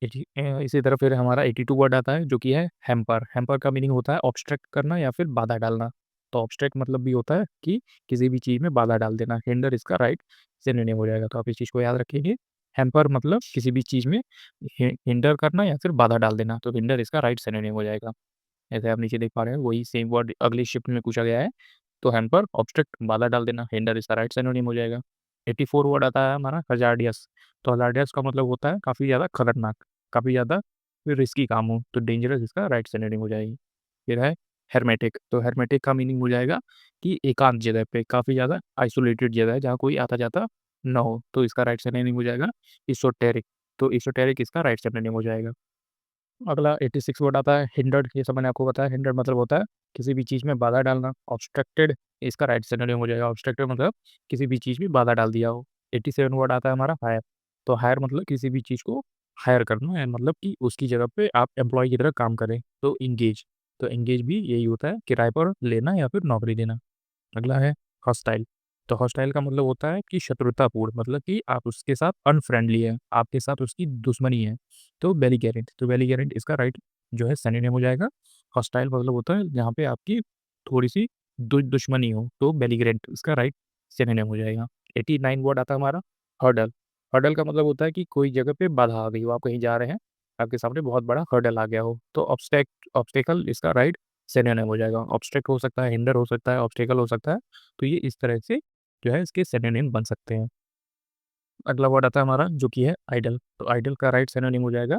इसी तरह फिर हमारा 82 वर्ड आता है जो कि है हैम्पर। हैम्पर का मीनिंग होता है ऑब्स्ट्रक्ट करना या फिर बाधा डालना। तो ऑब्स्ट्रक्ट मतलब भी होता है कि किसी भी चीज़ में बाधा डाल देना। हिंडर इसका राइट सिनोनिम हो जाएगा, तो आप इस चीज़ को याद रखेंगे। हैम्पर मतलब किसी भी चीज़ में हिंडर करना या फिर बाधा डाल देना, तो हिंडर इसका राइट सिनोनिम हो जाएगा। जैसे आप नीचे देख पा रहे हैं वही सेम वर्ड अगली शिफ्ट में पूछा गया है। तो हैम्पर ऑब्स्ट्रक्ट बाधा डाल देना, हिंडर इसका राइट सिनोनिम हो जाएगा। 84 वर्ड आता है हमारा हजार्डियस। तो हजार्डियस का मतलब होता है काफ़ी ज़्यादा खतरनाक, काफ़ी ज़्यादा फिर रिस्की काम हो, तो डेंजरस इसका राइट सिनोनिम हो जाएगी। फिर है हेर्मेटिक। तो हेर्मेटिक का मीनिंग हो जाएगा कि एकांत जगह पे, काफ़ी ज़्यादा आइसोलेटेड जगह है जहाँ कोई आता जाता ना हो, तो इसका राइट सिनोनिम हो जाएगा इsoteric। तो इsoteric इसका राइट सिनोनिम हो जाएगा। अगला 86 वर्ड आता है हिंडर्ड। ये सब मैंने आपको बताया। हिंडर्ड मतलब होता है किसी भी चीज़ में बाधा डालना। ऑब्स्ट्रक्टेड इसका राइट सिनोनिम हो जाएगा। ऑब्स्ट्रक्टेड मतलब किसी भी चीज़ में बाधा डाल दिया हो। 87 वर्ड आता है हमारा हायर। तो हायर मतलब किसी भी चीज़ को हायर करना है, मतलब कि उसकी जगह पे आप एम्प्लॉय की तरह काम करें। तो इंगेज, तो इंगेज भी यही होता है किराए पर लेना या फिर नौकरी देना। अगला है हॉस्टाइल। तो हॉस्टाइल का मतलब होता है कि शत्रुतापूर्ण, मतलब कि आप उसके साथ अनफ्रेंडली है, आपके साथ उसकी दुश्मनी है। तो बेलिगेरेंट, तो बेलिगेरेंट इसका राइट जो है सिनोनिम हो जाएगा। हॉस्टाइल मतलब होता है जहाँ पे आपकी थोड़ी-सी दुश्मनी हो, तो बेलिगेरेंट इसका राइट सिनोनिम हो जाएगा। 89 वर्ड आता है हमारा हर्डल। हर्डल का मतलब होता है कि कोई जगह पे बाधा आ गई हो, आप कहीं जा रहे हैं, आपके सामने बहुत बड़ा हर्डल आ गया हो, तो ऑब्स्टेकल इसका राइट सिनोनिम हो जाएगा। ऑब्स्ट्रक्ट हो सकता है, हिंडर हो सकता है, ऑब्स्टेकल हो सकता है। तो ये इस तरह से जो है इसके सिनोनिम बन सकते हैं। अगला वर्ड आता है हमारा जो कि है आइडल। तो आइडल का राइट सिनोनिम हो जाएगा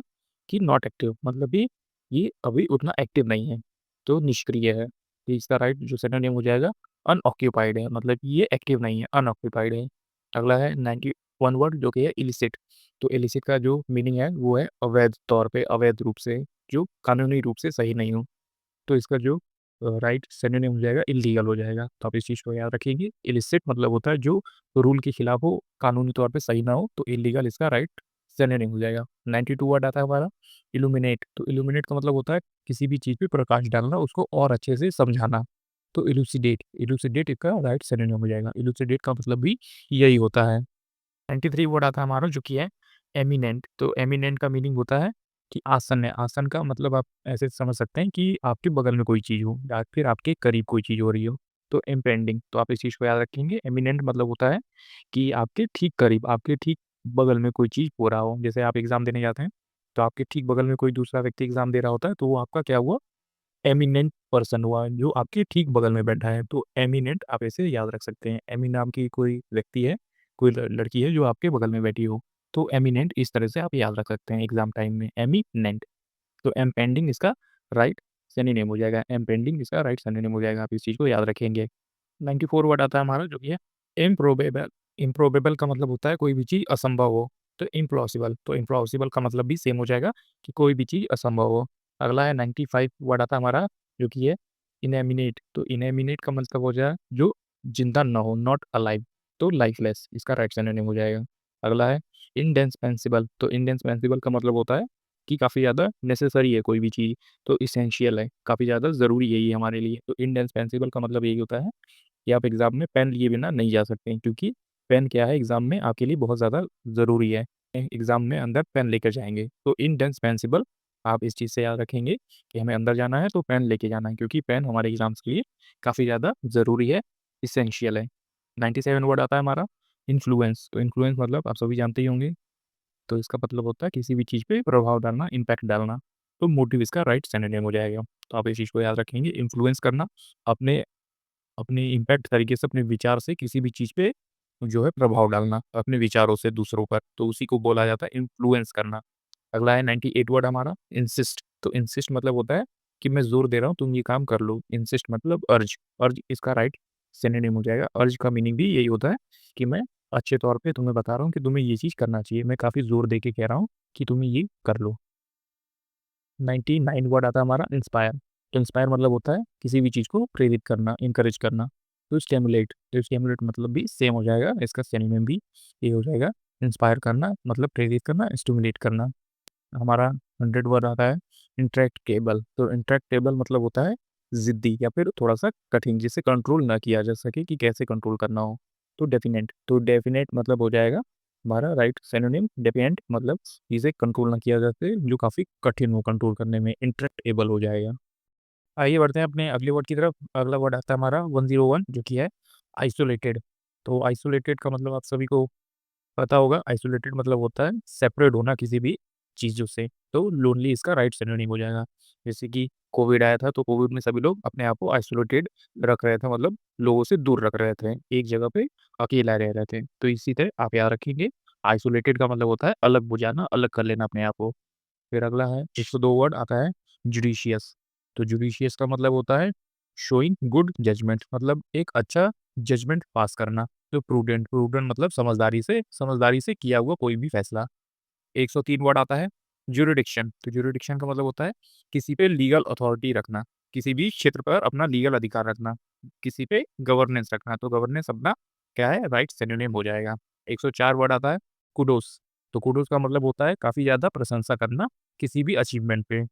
कि नॉट एक्टिव, मतलब कि ये अभी उतना एक्टिव नहीं है, तो निष्क्रिय है। तो इसका राइट जो सिनोनिम हो जाएगा अनऑक्यूपाइड है, मतलब कि ये एक्टिव नहीं है, अनऑक्यूपाइड है। अगला है 91 वर्ड जो कि है इलिसिट। तो इलिसिट का जो मीनिंग है वो है अवैध तौर पे, अवैध रूप से, जो कानूनी रूप से सही नहीं हो। तो इसका जो राइट सिनोनिम हो जाएगा इल्लीगल हो जाएगा। तो आप इस चीज़ को याद रखेंगे। इलिसिट मतलब होता है जो रूल के खिलाफ हो, कानूनी तौर पे सही ना हो, तो इल्लीगल इसका राइट सिनोनिम हो जाएगा। 92 वर्ड आता है हमारा इल्यूमिनेट। तो इल्यूमिनेट का मतलब होता है किसी भी चीज़ पे प्रकाश डालना, उसको और अच्छे से समझाना। तो इलुसिडेट, इलुसिडेट इसका राइट सिनोनिम हो जाएगा। इलुसिडेट का मतलब भी यही होता है। 93 वर्ड आता है हमारा जो कि है एमिनेंट। तो एमिनेंट का मीनिंग होता है कि आसन है। आसन का मतलब आप ऐसे समझ सकते हैं कि आपके बगल में कोई चीज़ हो या फिर आपके करीब कोई चीज़ हो रही हो। तो इम्पेंडिंग, तो आप इस चीज़ को याद रखेंगे। एमिनेंट मतलब होता है कि आपके ठीक करीब, आपके ठीक बगल में कोई चीज़ हो रहा हो। जैसे आप एग्ज़ाम देने जाते हैं, तो आपके ठीक बगल में कोई दूसरा व्यक्ति एग्ज़ाम दे रहा होता है, तो वो आपका क्या हुआ? एमिनेंट पर्सन हुआ, जो आपके ठीक बगल में बैठा है। तो एमिनेंट आप ऐसे याद रख सकते हैं। एमी नाम की कोई व्यक्ति है, कोई लड़की है जो आपके बगल में बैठी हो, तो एमिनेंट इस तरह से आप याद रख सकते हैं एग्जाम टाइम में, एमिनेंट। तो एम्पेंडिंग इसका राइट सिनोनिम हो जाएगा। एम्पेंडिंग इसका राइट सिनोनिम हो जाएगा, आप इस चीज़ को याद रखेंगे। 94 वर्ड आता है हमारा जो कि है इम्प्रोबेबल। इम्प्रोबेबल का मतलब होता है कोई भी चीज़ असंभव हो। तो इम्पॉसिबल, तो इम्पॉसिबल का मतलब भी सेम हो जाएगा कि कोई भी चीज़ असंभव हो। अगला है 95 वर्ड आता है हमारा जो कि है इनएमिनेट। तो इनएमिनेट का मतलब हो जाए जो जिंदा ना हो, नॉट अलाइव, तो लाइफलेस इसका राइट सिनोनिम हो जाएगा। अगला है इंडिस्पेंसिबल। तो इंडिस्पेंसिबल का मतलब होता है कि काफ़ी ज़्यादा नेसेसरी है कोई भी चीज़, तो इसेंशियल है, काफ़ी ज़्यादा ज़रूरी है ये हमारे लिए। तो इंडिस्पेंसिबल का मतलब यही होता है कि आप एग्ज़ाम में पेन लिए बिना नहीं जा सकते हैं, क्योंकि पेन क्या है एग्ज़ाम में आपके लिए बहुत ज़्यादा ज़रूरी है। एग्ज़ाम में अंदर पेन लेकर जाएँगे, तो इंडिस्पेंसिबल आप इस चीज़ से याद रखेंगे कि हमें अंदर जाना है तो पेन लेके जाना है, क्योंकि पेन हमारे एग्ज़ाम्स के लिए काफ़ी ज़्यादा ज़रूरी है, एसेंशियल है। 97 वर्ड आता है हमारा इन्फ्लुएंस। तो इन्फ्लुएंस मतलब आप सभी जानते ही होंगे। तो इसका मतलब होता है किसी भी चीज़ पे प्रभाव डालना, इम्पैक्ट डालना। तो मोटिव इसका राइट सिनोनिम हो जाएगा। तो आप इस चीज़ को याद रखेंगे। इन्फ्लुएंस करना, अपने अपने इम्पैक्ट तरीके से, अपने विचार से किसी भी चीज़ पे जो है प्रभाव डालना, अपने विचारों से दूसरों पर, तो उसी को बोला जाता है इन्फ्लुएंस करना। अगला है 98 वर्ड हमारा इंसिस्ट। तो इंसिस्ट मतलब होता है कि मैं ज़ोर दे रहा हूँ तुम ये काम कर लो। इंसिस्ट मतलब अर्ज, अर्ज इसका राइट सिनोनिम हो जाएगा। अर्ज का मीनिंग भी यही होता है कि मैं अच्छे तौर पे तुम्हें बता रहा हूँ कि तुम्हें ये चीज़ करना चाहिए। मैं काफ़ी ज़ोर दे के कह रहा हूँ कि तुम्हें ये कर लो। 99 वर्ड आता है हमारा इंस्पायर। तो इंस्पायर मतलब होता है किसी भी चीज़ को प्रेरित करना, एनकरेज करना। तो स्टिमुलेट, तो स्टिमुलेट मतलब भी सेम हो जाएगा, इसका सिनोनिम भी ये हो जाएगा। इंस्पायर करना मतलब प्रेरित करना, स्टिमुलेट करना। हमारा 100 वर्ड आता है इंट्रैक्टेबल। तो इंट्रैक्टेबल मतलब होता है ज़िद्दी या फिर थोड़ा-सा कठिन, जिसे कंट्रोल ना किया जा सके कि कैसे कंट्रोल करना हो। तो डेफिनेट, तो डेफिनेट मतलब हो जाएगा हमारा राइट सिनोनिम डेफिनेट मतलब जिसे कंट्रोल ना किया जा सके, जो काफ़ी कठिन हो कंट्रोल करने में, इंट्रैक्टेबल हो जाएगा। आइए बढ़ते हैं अपने अगले वर्ड की तरफ। अगला वर्ड आता है हमारा 101 जो कि है आइसोलेटेड। तो आइसोलेटेड का मतलब आप सभी को पता होगा। आइसोलेटेड मतलब होता है सेपरेट होना किसी भी चीज़ों से। तो लोनली इसका राइट सिनोनिम हो जाएगा। जैसे कि कोविड आया था, तो कोविड में सभी लोग अपने आप को आइसोलेटेड रख रहे थे, मतलब लोगों से दूर रख रहे थे, एक जगह पे अकेला रह रहे थे। तो इसी तरह आप याद रखेंगे, आइसोलेटेड का मतलब होता है अलग बुझाना, अलग कर लेना अपने आप को। फिर अगला है 102 वर्ड आता है जुडिशियस। तो जुडिशियस का मतलब होता है शोइंग गुड जजमेंट, मतलब एक अच्छा जजमेंट पास करना। तो प्रूडेंट, प्रूडेंट मतलब समझदारी से किया हुआ कोई भी फैसला। 103 वर्ड आता है ज्यूरिडिक्शन। तो ज्यूरिडिक्शन का मतलब होता है किसी पे लीगल अथॉरिटी रखना, किसी भी क्षेत्र पर अपना लीगल अधिकार रखना, किसी पे गवर्नेंस रखना। तो गवर्नेंस अपना क्या है राइट सिनोनिम हो जाएगा। 104 वर्ड आता है कुडोस। तो कुडोस का मतलब होता है काफ़ी ज़्यादा प्रशंसा करना किसी भी अचीवमेंट पे।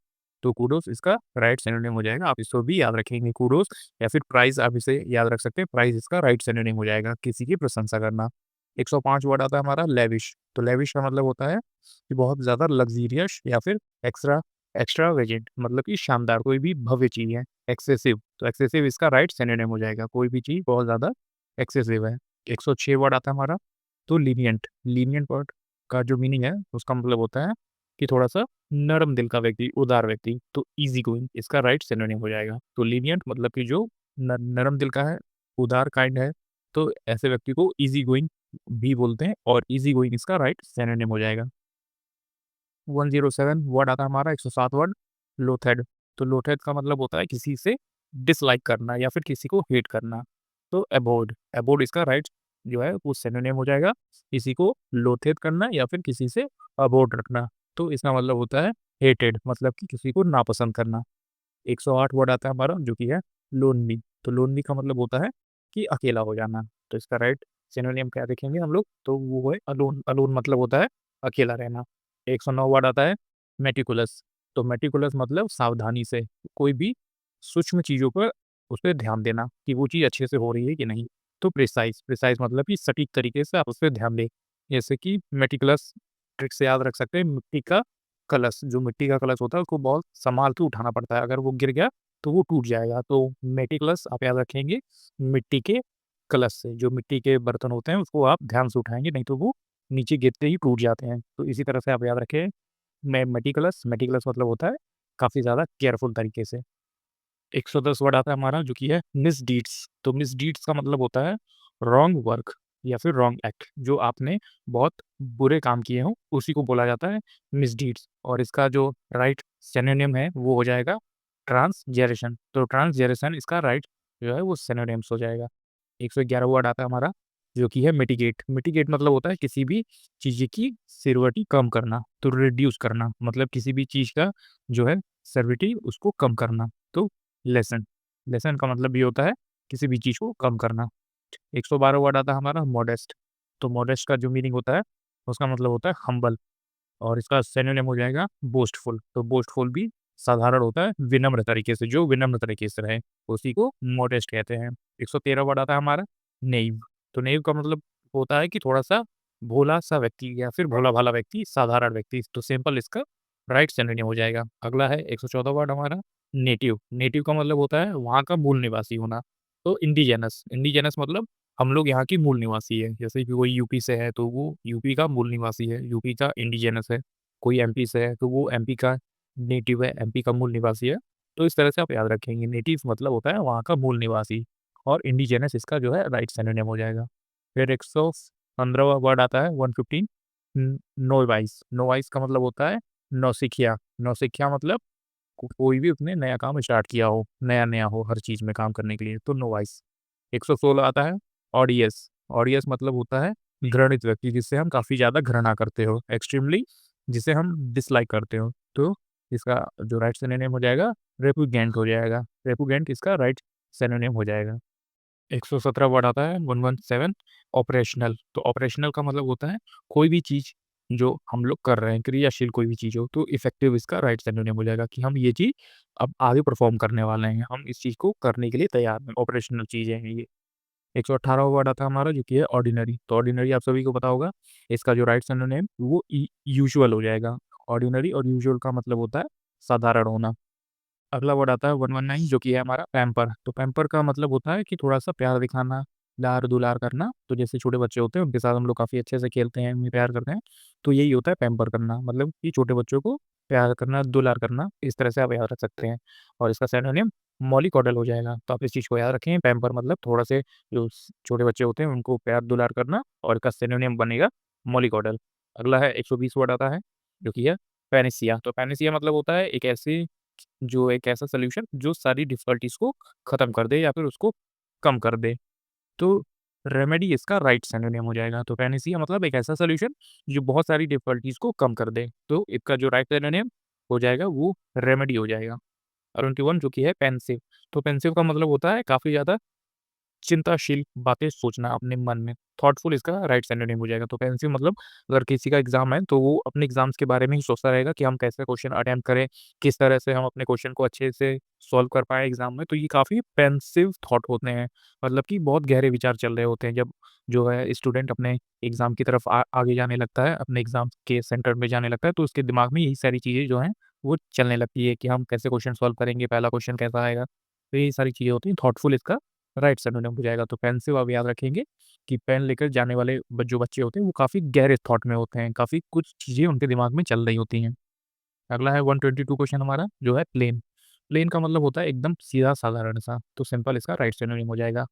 तो कुडोस इसका राइट सिनोनिम हो जाएगा। आप इसको भी याद रखेंगे, कुडोस या फिर प्राइज़ आप इसे याद रख सकते हैं। प्राइज़ इसका राइट सिनोनिम हो जाएगा, किसी की प्रशंसा करना। 105 वर्ड आता है हमारा लेविश। तो लेविश का मतलब होता है कि बहुत ज़्यादा लग्ज़रियस या फिर एक्स्ट्रावेगेंट, मतलब कि शानदार, कोई भी भव्य चीज़ है। एक्सेसिव, तो एक्सेसिव इसका राइट सिनोनिम हो जाएगा, कोई भी चीज़ बहुत ज़्यादा एक्सेसिव है। 106 वर्ड आता है हमारा तो लीनिएंट। लीनिएंट वर्ड का जो मीनिंग है उसका मतलब होता है कि थोड़ा-सा नरम दिल का व्यक्ति, उदार व्यक्ति। तो ईज़ी गोइंग इसका राइट सिनोनिम हो जाएगा। तो लीनिएंट मतलब कि जो नरम दिल का है, उदार काइंड है, तो ऐसे व्यक्ति को ईज़ी गोइंग भी बोलते हैं और ईज़ी गोइंग इसका राइट सिनोनिम हो जाएगा। 107 वर्ड आता है हमारा 107 वर्ड लोथेड। तो लोथेड का मतलब होता है किसी से डिसलाइक करना या फिर किसी को हेट करना। तो अबोर्ड, अबोर्ड इसका राइट जो है वो सिनोनिम हो जाएगा, किसी को लोथेड करना या फिर किसी से अबोर्ड रखना। तो इसका मतलब होता है हेटेड, मतलब कि किसी को नापसंद करना। 108 वर्ड आता है हमारा जो कि है लोनली। तो लोनली का मतलब होता है कि अकेला हो जाना। तो इसका राइट सिनोनिम क्या देखेंगे हम लोग, तो वो है अलोन। अलोन मतलब होता है अकेला रहना। 109 वर्ड आता है मेटिकुलस। तो मेटिकुलस मतलब सावधानी से कोई भी सूक्ष्म चीज़ों पर उस पे ध्यान देना कि वो चीज़ अच्छे से हो रही है कि नहीं। तो प्रिसाइज़, प्रिसाइज़ मतलब कि सटीक तरीके से आप उस पे ध्यान दें। जैसे कि मेटिकुलस ट्रिक से याद रख सकते हैं, मिट्टी का कलश, जो मिट्टी का कलश होता है उसको बहुत सँभाल के उठाना पड़ता है, अगर वो गिर गया तो वो टूट जाएगा। तो मेटिकुलस आप याद रखेंगे मिट्टी के कलश से, जो मिट्टी के बर्तन होते हैं उसको आप ध्यान से उठाएँगे, नहीं तो वो नीचे गिरते ही टूट जाते हैं। तो इसी तरह से आप याद रखें मेटिकुलस, मेटिकुलस मतलब होता है काफ़ी ज़्यादा केयरफुल तरीके से। 110 वर्ड आता है हमारा जो कि है मिसडीड्स। तो मिसडीड्स का मतलब होता है रॉन्ग वर्क या फिर रॉन्ग एक्ट, जो आपने बहुत बुरे काम किए हों, उसी को बोला जाता है मिसडीड्स। और इसका जो राइट सिनोनिम है वो हो जाएगा ट्रांसग्रेशन। तो ट्रांसग्रेशन इसका राइट जो है वो सिनोनिम्स हो जाएगा। 111 वर्ड आता है हमारा जो कि है मिटिगेट। मिटिगेट मतलब होता है किसी भी चीज़ की सिवियरिटी कम करना, तो रिड्यूस करना, मतलब किसी भी चीज़ का जो है सेवेरिटी उसको कम करना। तो लेसन, लेसन का मतलब ये होता है किसी भी चीज़ को कम करना। 112 वर्ड आता है हमारा मॉडेस्ट। तो मॉडेस्ट का जो मीनिंग होता है उसका मतलब होता है हम्बल और इसका सिनोनिम हो जाएगा बोस्टफुल। तो बोस्टफुल भी साधारण होता है विनम्र तरीके से, जो विनम्र तरीके से रहे उसी को मॉडेस्ट कहते हैं। 113 वर्ड आता है हमारा नेइव। तो नेइव का मतलब होता है कि थोड़ा-सा भोला-सा व्यक्ति या फिर भोला-भाला व्यक्ति, साधारण व्यक्ति। तो सिंपल इसका राइट सिनोनिम हो जाएगा। अगला है 114 वर्ड हमारा नेटिव। नेटिव का मतलब होता है वहाँ का मूल निवासी होना। तो इंडिजेनस, इंडिजेनस मतलब हम लोग यहाँ की मूल निवासी है। जैसे कि कोई यूपी से है तो वो यूपी का मूल निवासी है, यूपी का इंडिजेनस है। कोई एमपी से है तो वो एमपी का नेटिव है, एमपी का मूल निवासी है। तो इस तरह से आप याद रखेंगे, नेटिव मतलब होता है वहाँ का मूल निवासी, और इंडिजिनस इसका जो है राइट सिनोनिम हो जाएगा। फिर 115वां वर्ड आता है 115, नोवाइस। नोवाइस का मतलब होता है नौसिखिया। नौसिखिया मतलब कोई भी उसने नया काम स्टार्ट किया हो, नया-नया हो हर चीज़ में काम करने के लिए, तो नोवाइस। 116 आता है ऑडियस। ऑडियस मतलब होता है घृणित व्यक्ति, जिससे हम काफ़ी ज़्यादा घृणा करते हो, एक्सट्रीमली जिसे हम डिसलाइक करते हो। तो इसका जो राइट सिनोनिम हो जाएगा, रेपुग्नेंट हो जाएगा। रेपुग्नेंट इसका राइट सिनोनिम हो जाएगा। 117 वर्ड आता है 117, ऑपरेशनल। तो ऑपरेशनल का मतलब होता है कोई भी चीज़ जो हम लोग कर रहे हैं, क्रियाशील कोई भी चीज़ हो, तो इफ़ेक्टिव इसका राइट सिनोनिम हो जाएगा कि हम ये चीज़ अब आगे परफ़ॉर्म करने वाले हैं, हम इस चीज़ को करने के लिए तैयार हैं, ऑपरेशनल चीज़ें हैं ये। 118वां वर्ड आता है हमारा जो कि है ऑर्डिनरी। तो ऑर्डिनरी आप सभी को पता होगा, इसका जो राइट सिनोनिम वो यूजुअल हो जाएगा। ऑर्डिनरी और यूजुअल का मतलब होता है साधारण होना। अगला वर्ड आता है 119 जो कि है हमारा पैम्पर। तो पैम्पर का मतलब होता है कि थोड़ा-सा प्यार दिखाना, लाड-दुलार करना। तो जैसे छोटे बच्चे होते हैं उनके साथ हम लोग काफ़ी अच्छे से खेलते हैं, उन्हें प्यार करते हैं। तो यही होता है पैम्पर करना, मतलब कि छोटे बच्चों को प्यार करना, दुलार करना, इस तरह से आप याद रख सकते हैं। और इसका सिनोनिम मॉलिकॉडल हो जाएगा। तो आप इस चीज़ को याद रखें, पैम्पर मतलब थोड़ा से जो छोटे बच्चे होते हैं उनको प्यार दुलार करना, और इसका सिनोनिम बनेगा मॉलिकॉडल। अगला है 120 वर्ड आता है जो कि है पैनिसिया। तो पैनिसिया मतलब होता है एक ऐसा सॉल्यूशन जो सारी डिफ़िकल्टीज़ को ख़त्म कर दे या फिर उसको कम कर दे। तो रेमेडी इसका राइट सिनोनिम हो जाएगा। तो पैनासिया मतलब एक ऐसा सॉल्यूशन जो बहुत सारी डिफ़िकल्टीज़ को कम कर दे। तो इसका जो राइट सिनोनिम हो जाएगा वो रेमेडी हो जाएगा। और 21 जो कि है पेंसिव। तो पेंसिव का मतलब होता है काफ़ी ज़्यादा चिंताशील बातें सोचना अपने मन में, थॉटफुल इसका राइट सिनोनिम हो जाएगा। तो पेंसिव मतलब अगर किसी का एग्ज़ाम है, तो वो अपने एग्ज़ाम्स के बारे में ही सोचता रहेगा कि हम कैसे क्वेश्चन अटेम्प्ट करें, किस तरह से हम अपने क्वेश्चन को अच्छे से सॉल्व कर पाएँ एग्ज़ाम में। तो ये काफ़ी पेंसिव थॉट होते हैं, मतलब कि बहुत गहरे विचार चल रहे होते हैं जब जो है स्टूडेंट अपने एग्ज़ाम की तरफ आगे जाने लगता है, अपने एग्ज़ाम के सेंटर में जाने लगता है, तो उसके दिमाग में यही सारी चीज़ें जो हैं, वो चलने लगती है कि हम कैसे क्वेश्चन सॉल्व करेंगे, पहला क्वेश्चन कैसा आएगा। तो यही सारी चीज़ें होती हैं, थॉटफुल इसका राइट सिनोनिम हो जाएगा। तो पेंसिव आप याद रखेंगे कि पेन लेकर जाने वाले जो बच्चे होते हैं वो काफ़ी गहरे थॉट में होते हैं, काफ़ी कुछ चीज़ें उनके दिमाग में चल रही होती हैं। अगला है 122 क्वेश्चन हमारा जो है प्लेन। प्लेन का मतलब होता है एकदम सीधा साधारण सा, तो सिंपल इसका राइट सिनोनिम हो जाएगा।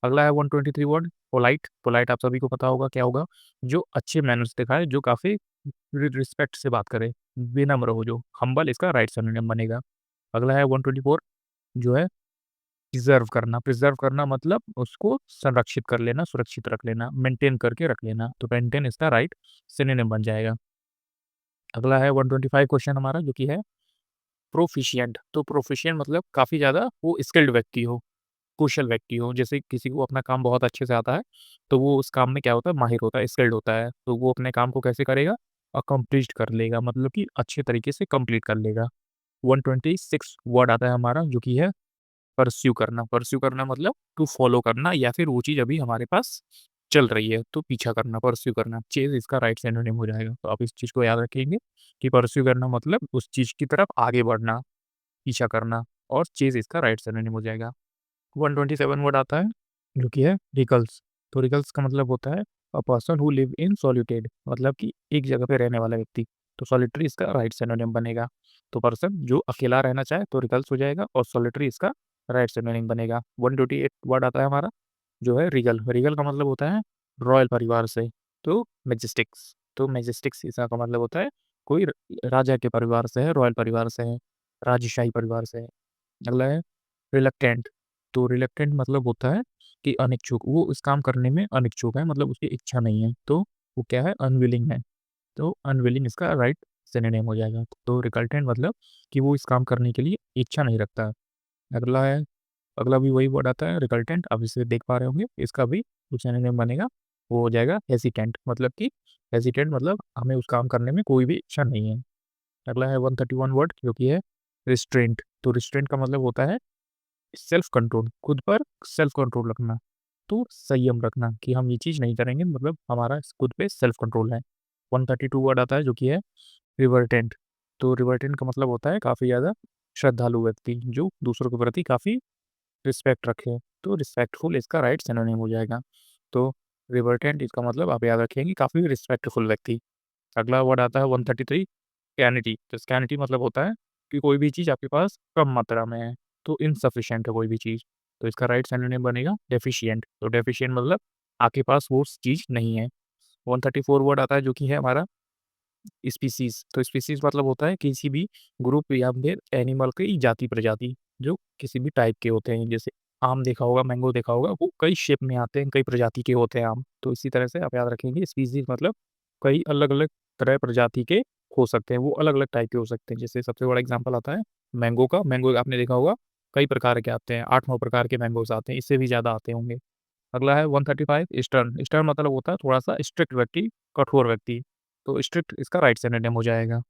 अगला है 123 वर्ड पोलाइट। पोलाइट आप सभी को पता होगा क्या होगा, जो अच्छे मैनर्स दिखाए, जो काफ़ी रिस्पेक्ट से बात करे, विनम्र हो जो, हम्बल इसका राइट सिनोनिम बनेगा। अगला है 124 जो है प्रिज़र्व करना मतलब उसको संरक्षित कर लेना, सुरक्षित रख लेना, मेंटेन करके रख लेना, तो मेंटेन इसका राइट सिनोनिम बन जाएगा। अगला है 125 क्वेश्चन हमारा जो कि है प्रोफिशिएंट। तो प्रोफिशिएंट मतलब काफ़ी ज़्यादा वो स्किल्ड व्यक्ति हो, कुशल व्यक्ति हो, जैसे किसी को अपना काम बहुत अच्छे से आता है, तो वो उस काम में क्या होता है, माहिर होता है, स्किल्ड होता है, तो वो अपने काम को कैसे करेगा, अकम्प्लिश्ड कर लेगा, मतलब कि अच्छे तरीके से कंप्लीट कर लेगा। 126 वर्ड आता है हमारा जो कि है परस्यू करना मतलब टू फॉलो करना या फिर वो चीज़ अभी हमारे पास चल रही है, तो पीछा करना, परस्यू करना। चेज़ इसका राइट सिनोनिम हो जाएगा। तो आप इस चीज़ को याद रखेंगे कि परस्यू करना मतलब उस चीज़ की तरफ आगे बढ़ना, पीछा करना, और चेज़ इसका राइट सिनोनिम हो जाएगा। 127 वर्ड आता है जो कि है रिकल्स। तो रिकल्स का मतलब होता है a person who live in solitude, मतलब कि एक जगह पे रहने वाला व्यक्ति। तो सॉलिटरी इसका राइट सिनोनिम बनेगा। तो पर्सन जो अकेला रहना चाहे तो रिकल्स हो जाएगा, और सॉलिटरी इसका राइट सिनोनिम बनेगा। 128 वर्ड आता है हमारा जो है रीगल। रीगल का मतलब होता है रॉयल परिवार से, तो मैजेस्टिक्स। तो मैजेस्टिक्स इसका मतलब होता है कोई राजा के परिवार से है, रॉयल परिवार से है, राजशाही परिवार से है। अगला है रिलक्टेंट। तो रिलक्टेंट मतलब होता है कि अनिच्छुक, वो इस काम करने में अनिच्छुक है, मतलब उसकी इच्छा नहीं है, तो वो क्या है, अनविलिंग है। तो अनविलिंग इसका राइट सिनोनिम हो जाएगा। तो रिकल्टेंट मतलब कि वो इस काम करने के लिए इच्छा नहीं रखता। अगला है अगला भी वही वर्ड आता है रिकल्टेंट, आप इसे देख पा रहे होंगे, इसका भी जो सिनोनिम बनेगा वो हो जाएगा हेसिटेंट, मतलब कि हेसिटेंट मतलब हमें उस काम करने में कोई भी इच्छा नहीं है। अगला है 131 वर्ड जो कि है रिस्ट्रेंट। तो रिस्ट्रेंट का मतलब होता है सेल्फ कंट्रोल, खुद पर सेल्फ कंट्रोल रखना, तो संयम रखना कि हम ये चीज़ नहीं करेंगे, मतलब हमारा खुद पे सेल्फ कंट्रोल है। 132 वर्ड आता है जो कि है रिवर्टेंट। तो रिवर्टेंट का मतलब होता है काफ़ी ज़्यादा श्रद्धालु व्यक्ति, जो दूसरों के प्रति काफ़ी रिस्पेक्ट रखे, तो रिस्पेक्टफुल इसका राइट सिनोनिम हो जाएगा। तो रिवर्टेंट इसका मतलब आप याद रखेंगे काफ़ी रिस्पेक्टफुल व्यक्ति। अगला वर्ड आता है 133 स्कैनिटी, तो स्कैनिटी मतलब होता है कि कोई भी चीज़ आपके पास कम मात्रा में है, तो इनसफिशिएंट है कोई भी चीज़, तो इसका राइट सिनोनिम बनेगा डेफिशिएंट, तो डेफिशिएंट मतलब आपके पास वो चीज़ नहीं है। 134 वर्ड आता है जो कि है हमारा स्पीशीज़, तो स्पीशीज़ मतलब होता है किसी भी ग्रुप या फिर एनिमल की जाति प्रजाति, जो किसी भी टाइप के होते हैं। जैसे आम देखा होगा, मैंगो देखा होगा, वो कई शेप में आते हैं, कई प्रजाति के होते हैं आम। तो इसी तरह से आप याद रखेंगे स्पीशीज़ मतलब कई अलग-अलग तरह प्रजाति के हो सकते हैं, वो अलग-अलग टाइप के हो सकते हैं। जैसे सबसे बड़ा एग्ज़ाम्पल आता है मैंगो का, मैंगो आपने देखा होगा कई प्रकार के आते हैं, 8-9 प्रकार के मैंगोज़ आते हैं, इससे भी ज़्यादा आते होंगे। अगला है 135 स्टर्न, स्टर्न मतलब होता है थोड़ा-सा स्ट्रिक्ट व्यक्ति, कठोर व्यक्ति, तो स्ट्रिक्ट इसका राइट सिनोनिम हो जाएगा।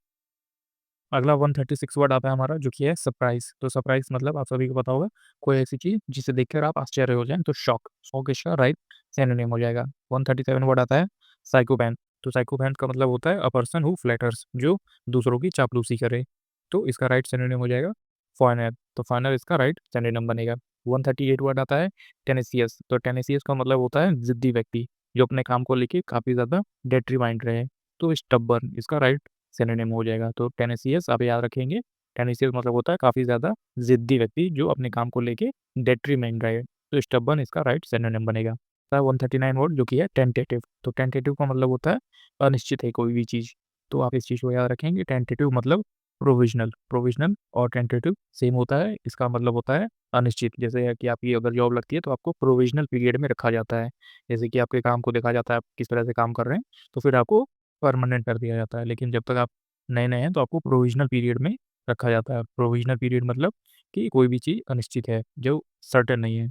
अगला 136 वर्ड आता है हमारा जो कि है सरप्राइज़, तो सरप्राइज़ मतलब आप सभी को पता होगा कोई ऐसी चीज़ जिसे देखकर आप आश्चर्य हो जाएँ, तो शॉक, शॉक इसका राइट सिनोनिम हो जाएगा। 137 वर्ड आता है साइकोपैथ, तो साइकोपैथ का मतलब होता है अ पर्सन हू फ्लैटर्स, जो दूसरों की चापलूसी करे, तो इसका राइट सिनोनिम हो जाएगा फ़ॉयनर, तो फ़ॉयनर इसका राइट सिनोनिम बनेगा। 138 वर्ड आता है टेनेसियस, तो टेनेसियस का मतलब होता है ज़िद्दी व्यक्ति, जो अपने काम को लेके काफ़ी ज़्यादा डिटरमाइंड रहे, तो स्टबर्न इसका राइट सिनोनिम हो जाएगा। तो टेनेसियस आप याद रखेंगे, टेनेसियस मतलब होता है काफ़ी ज़्यादा ज़िद्दी व्यक्ति जो अपने काम को लेके डिटरमाइंड रहे, तो स्टबर्न इसका राइट सिनोनिम बनेगा। 139 वर्ड जो कि है टेंटेटिव, तो टेंटेटिव का मतलब होता है अनिश्चित है कोई भी चीज़, तो आप इस चीज़ को याद रखेंगे। टेंटेटिव मतलब प्रोविज़नल, प्रोविज़नल और टेंटेटिव सेम होता है, इसका मतलब होता है अनिश्चित। जैसे है कि आपकी अगर जॉब लगती है तो आपको प्रोविज़नल पीरियड में रखा जाता है, जैसे कि आपके काम को देखा जाता है, आप किस तरह से काम कर रहे हैं, तो फिर आपको परमानेंट कर दिया जाता है। लेकिन जब तक आप नए-नए हैं तो आपको प्रोविज़नल पीरियड में रखा जाता है। प्रोविज़नल पीरियड मतलब कि कोई भी चीज़ अनिश्चित है, जो सर्टेन नहीं है।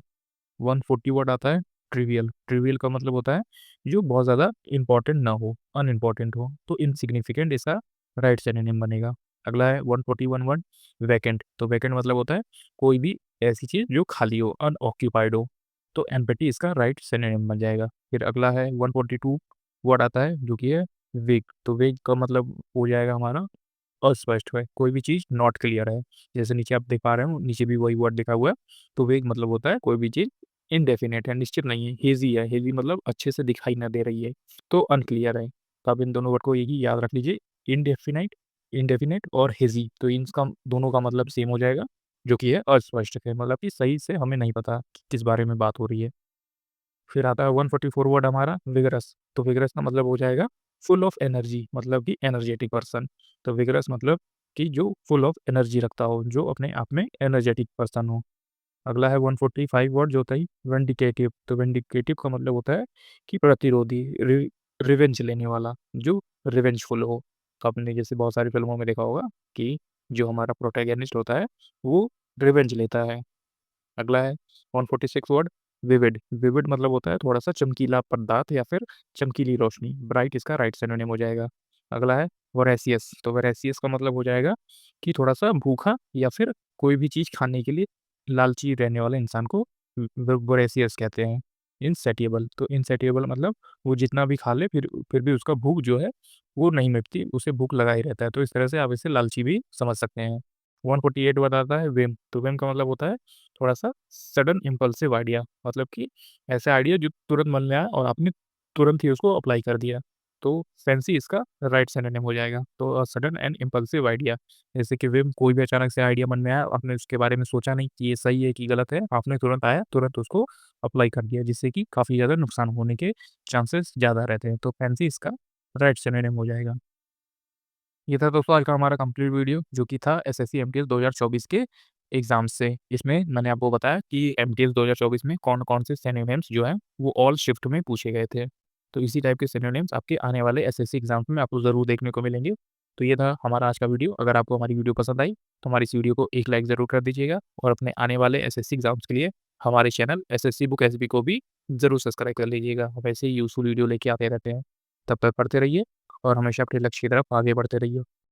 140 वर्ड आता है ट्रिवियल, ट्रिवियल का मतलब होता है जो बहुत ज़्यादा इम्पोर्टेंट ना हो, अनइम्पोर्टेंट हो, तो इनसिग्निफिकेंट इसका राइट सिनोनिम बनेगा। अगला है 141 वर्ड वैकेंट, तो वैकेंट मतलब होता है कोई भी ऐसी चीज़ जो खाली हो, अनऑक्यूपाइड हो, तो एम्पटी इसका राइट सिनोनिम बन जाएगा। फिर अगला है 142 वर्ड आता है जो कि है वेग, तो वेग का मतलब हो जाएगा हमारा अस्पष्ट है, कोई भी चीज़ नॉट क्लियर है। जैसे नीचे आप देख पा रहे हो, नीचे भी वही वर्ड लिखा हुआ है, तो वेग मतलब होता है कोई भी चीज़ इनडेफिनिट है, निश्चित नहीं है, हेज़ी है, हेज़ी मतलब अच्छे से दिखाई ना दे रही है, तो अनक्लियर है। तो आप इन दोनों वर्ड को यही याद रख लीजिए, इंडेफिनाइट इंडेफिनिट और हेज़ी, तो इनका दोनों का मतलब सेम हो जाएगा, जो कि है अस्पष्ट है, मतलब कि सही से हमें नहीं पता कि किस बारे में बात हो रही है। फिर आता है 144 वर्ड हमारा विगरस, तो विगरस का मतलब हो जाएगा फुल ऑफ एनर्जी, मतलब कि एनर्जेटिक पर्सन, तो विगरस मतलब कि जो फुल ऑफ एनर्जी रखता हो, जो अपने आप में एनर्जेटिक पर्सन हो। अगला है 145 वर्ड जो होता है विंडिकेटिव, तो विंडिकेटिव का मतलब होता है कि प्रतिरोधी, रिवेंज लेने वाला, जो रिवेंजफुल हो। तो आपने जैसे बहुत सारी फिल्मों में देखा होगा कि जो हमारा प्रोटैगनिस्ट होता है वो रिवेंज लेता है। अगला है 146 वर्ड विविड, विविड मतलब होता है थोड़ा-सा चमकीला पदार्थ या फिर चमकीली रोशनी, ब्राइट इसका राइट सिनोनिम हो जाएगा। अगला है वोरेसियस, तो वोरेसियस का मतलब हो जाएगा कि थोड़ा-सा भूखा या फिर कोई भी चीज़ खाने के लिए लालची रहने वाले इंसान को वोरेसियस कहते हैं। इनसैटिएबल, तो इनसैटिएबल मतलब वो जितना भी खा ले फिर भी उसका भूख जो है वो नहीं मिटती, उसे भूख लगा ही रहता है, तो इस तरह से आप इसे लालची भी समझ सकते हैं। 148 बताता है व्हिम, तो व्हिम का मतलब होता है थोड़ा-सा सडन इम्पल्सिव आइडिया, मतलब कि ऐसा आइडिया जो तुरंत मन में आया और आपने तुरंत ही उसको अप्लाई कर दिया। तो फैंसी इसका राइट सिनोनिम हो जाएगा। तो सडन एंड इम्पल्सिव आइडिया, जैसे कि व्हिम कोई भी अचानक से आइडिया मन में आया, आपने उसके बारे में सोचा नहीं कि ये सही है कि गलत है, आपने तुरंत आया, तुरंत उसको अप्लाई कर दिया, जिससे कि काफ़ी ज़्यादा नुकसान होने के चांसेस ज़्यादा रहते हैं। तो फैंसी इसका राइट सिनोनिम हो जाएगा। ये था दोस्तों आज का हमारा कंप्लीट वीडियो जो कि था एसएससी एमटीएस 2024 के एग्ज़ाम से। इसमें मैंने आपको बताया कि एमटीएस 2024 में कौन-कौन से सिनोनिम्स जो हैं वो ऑल शिफ्ट में पूछे गए थे। तो इसी टाइप के सिनोनिम्स आपके आने वाले एसएससी एग्ज़ाम्स में आपको ज़रूर देखने को मिलेंगे। तो ये था हमारा आज का वीडियो। अगर आपको हमारी वीडियो पसंद आई तो हमारी इस वीडियो को एक लाइक ज़रूर कर दीजिएगा और अपने आने वाले एसएससी एग्ज़ाम्स के लिए हमारे चैनल एसएससी बुक एसबी को भी ज़रूर सब्सक्राइब कर लीजिएगा। हम ऐसे ही यूज़फुल वीडियो लेके आते रहते हैं। तब तक पढ़ते रहिए और हमेशा अपने लक्ष्य की तरफ आगे बढ़ते रहिए।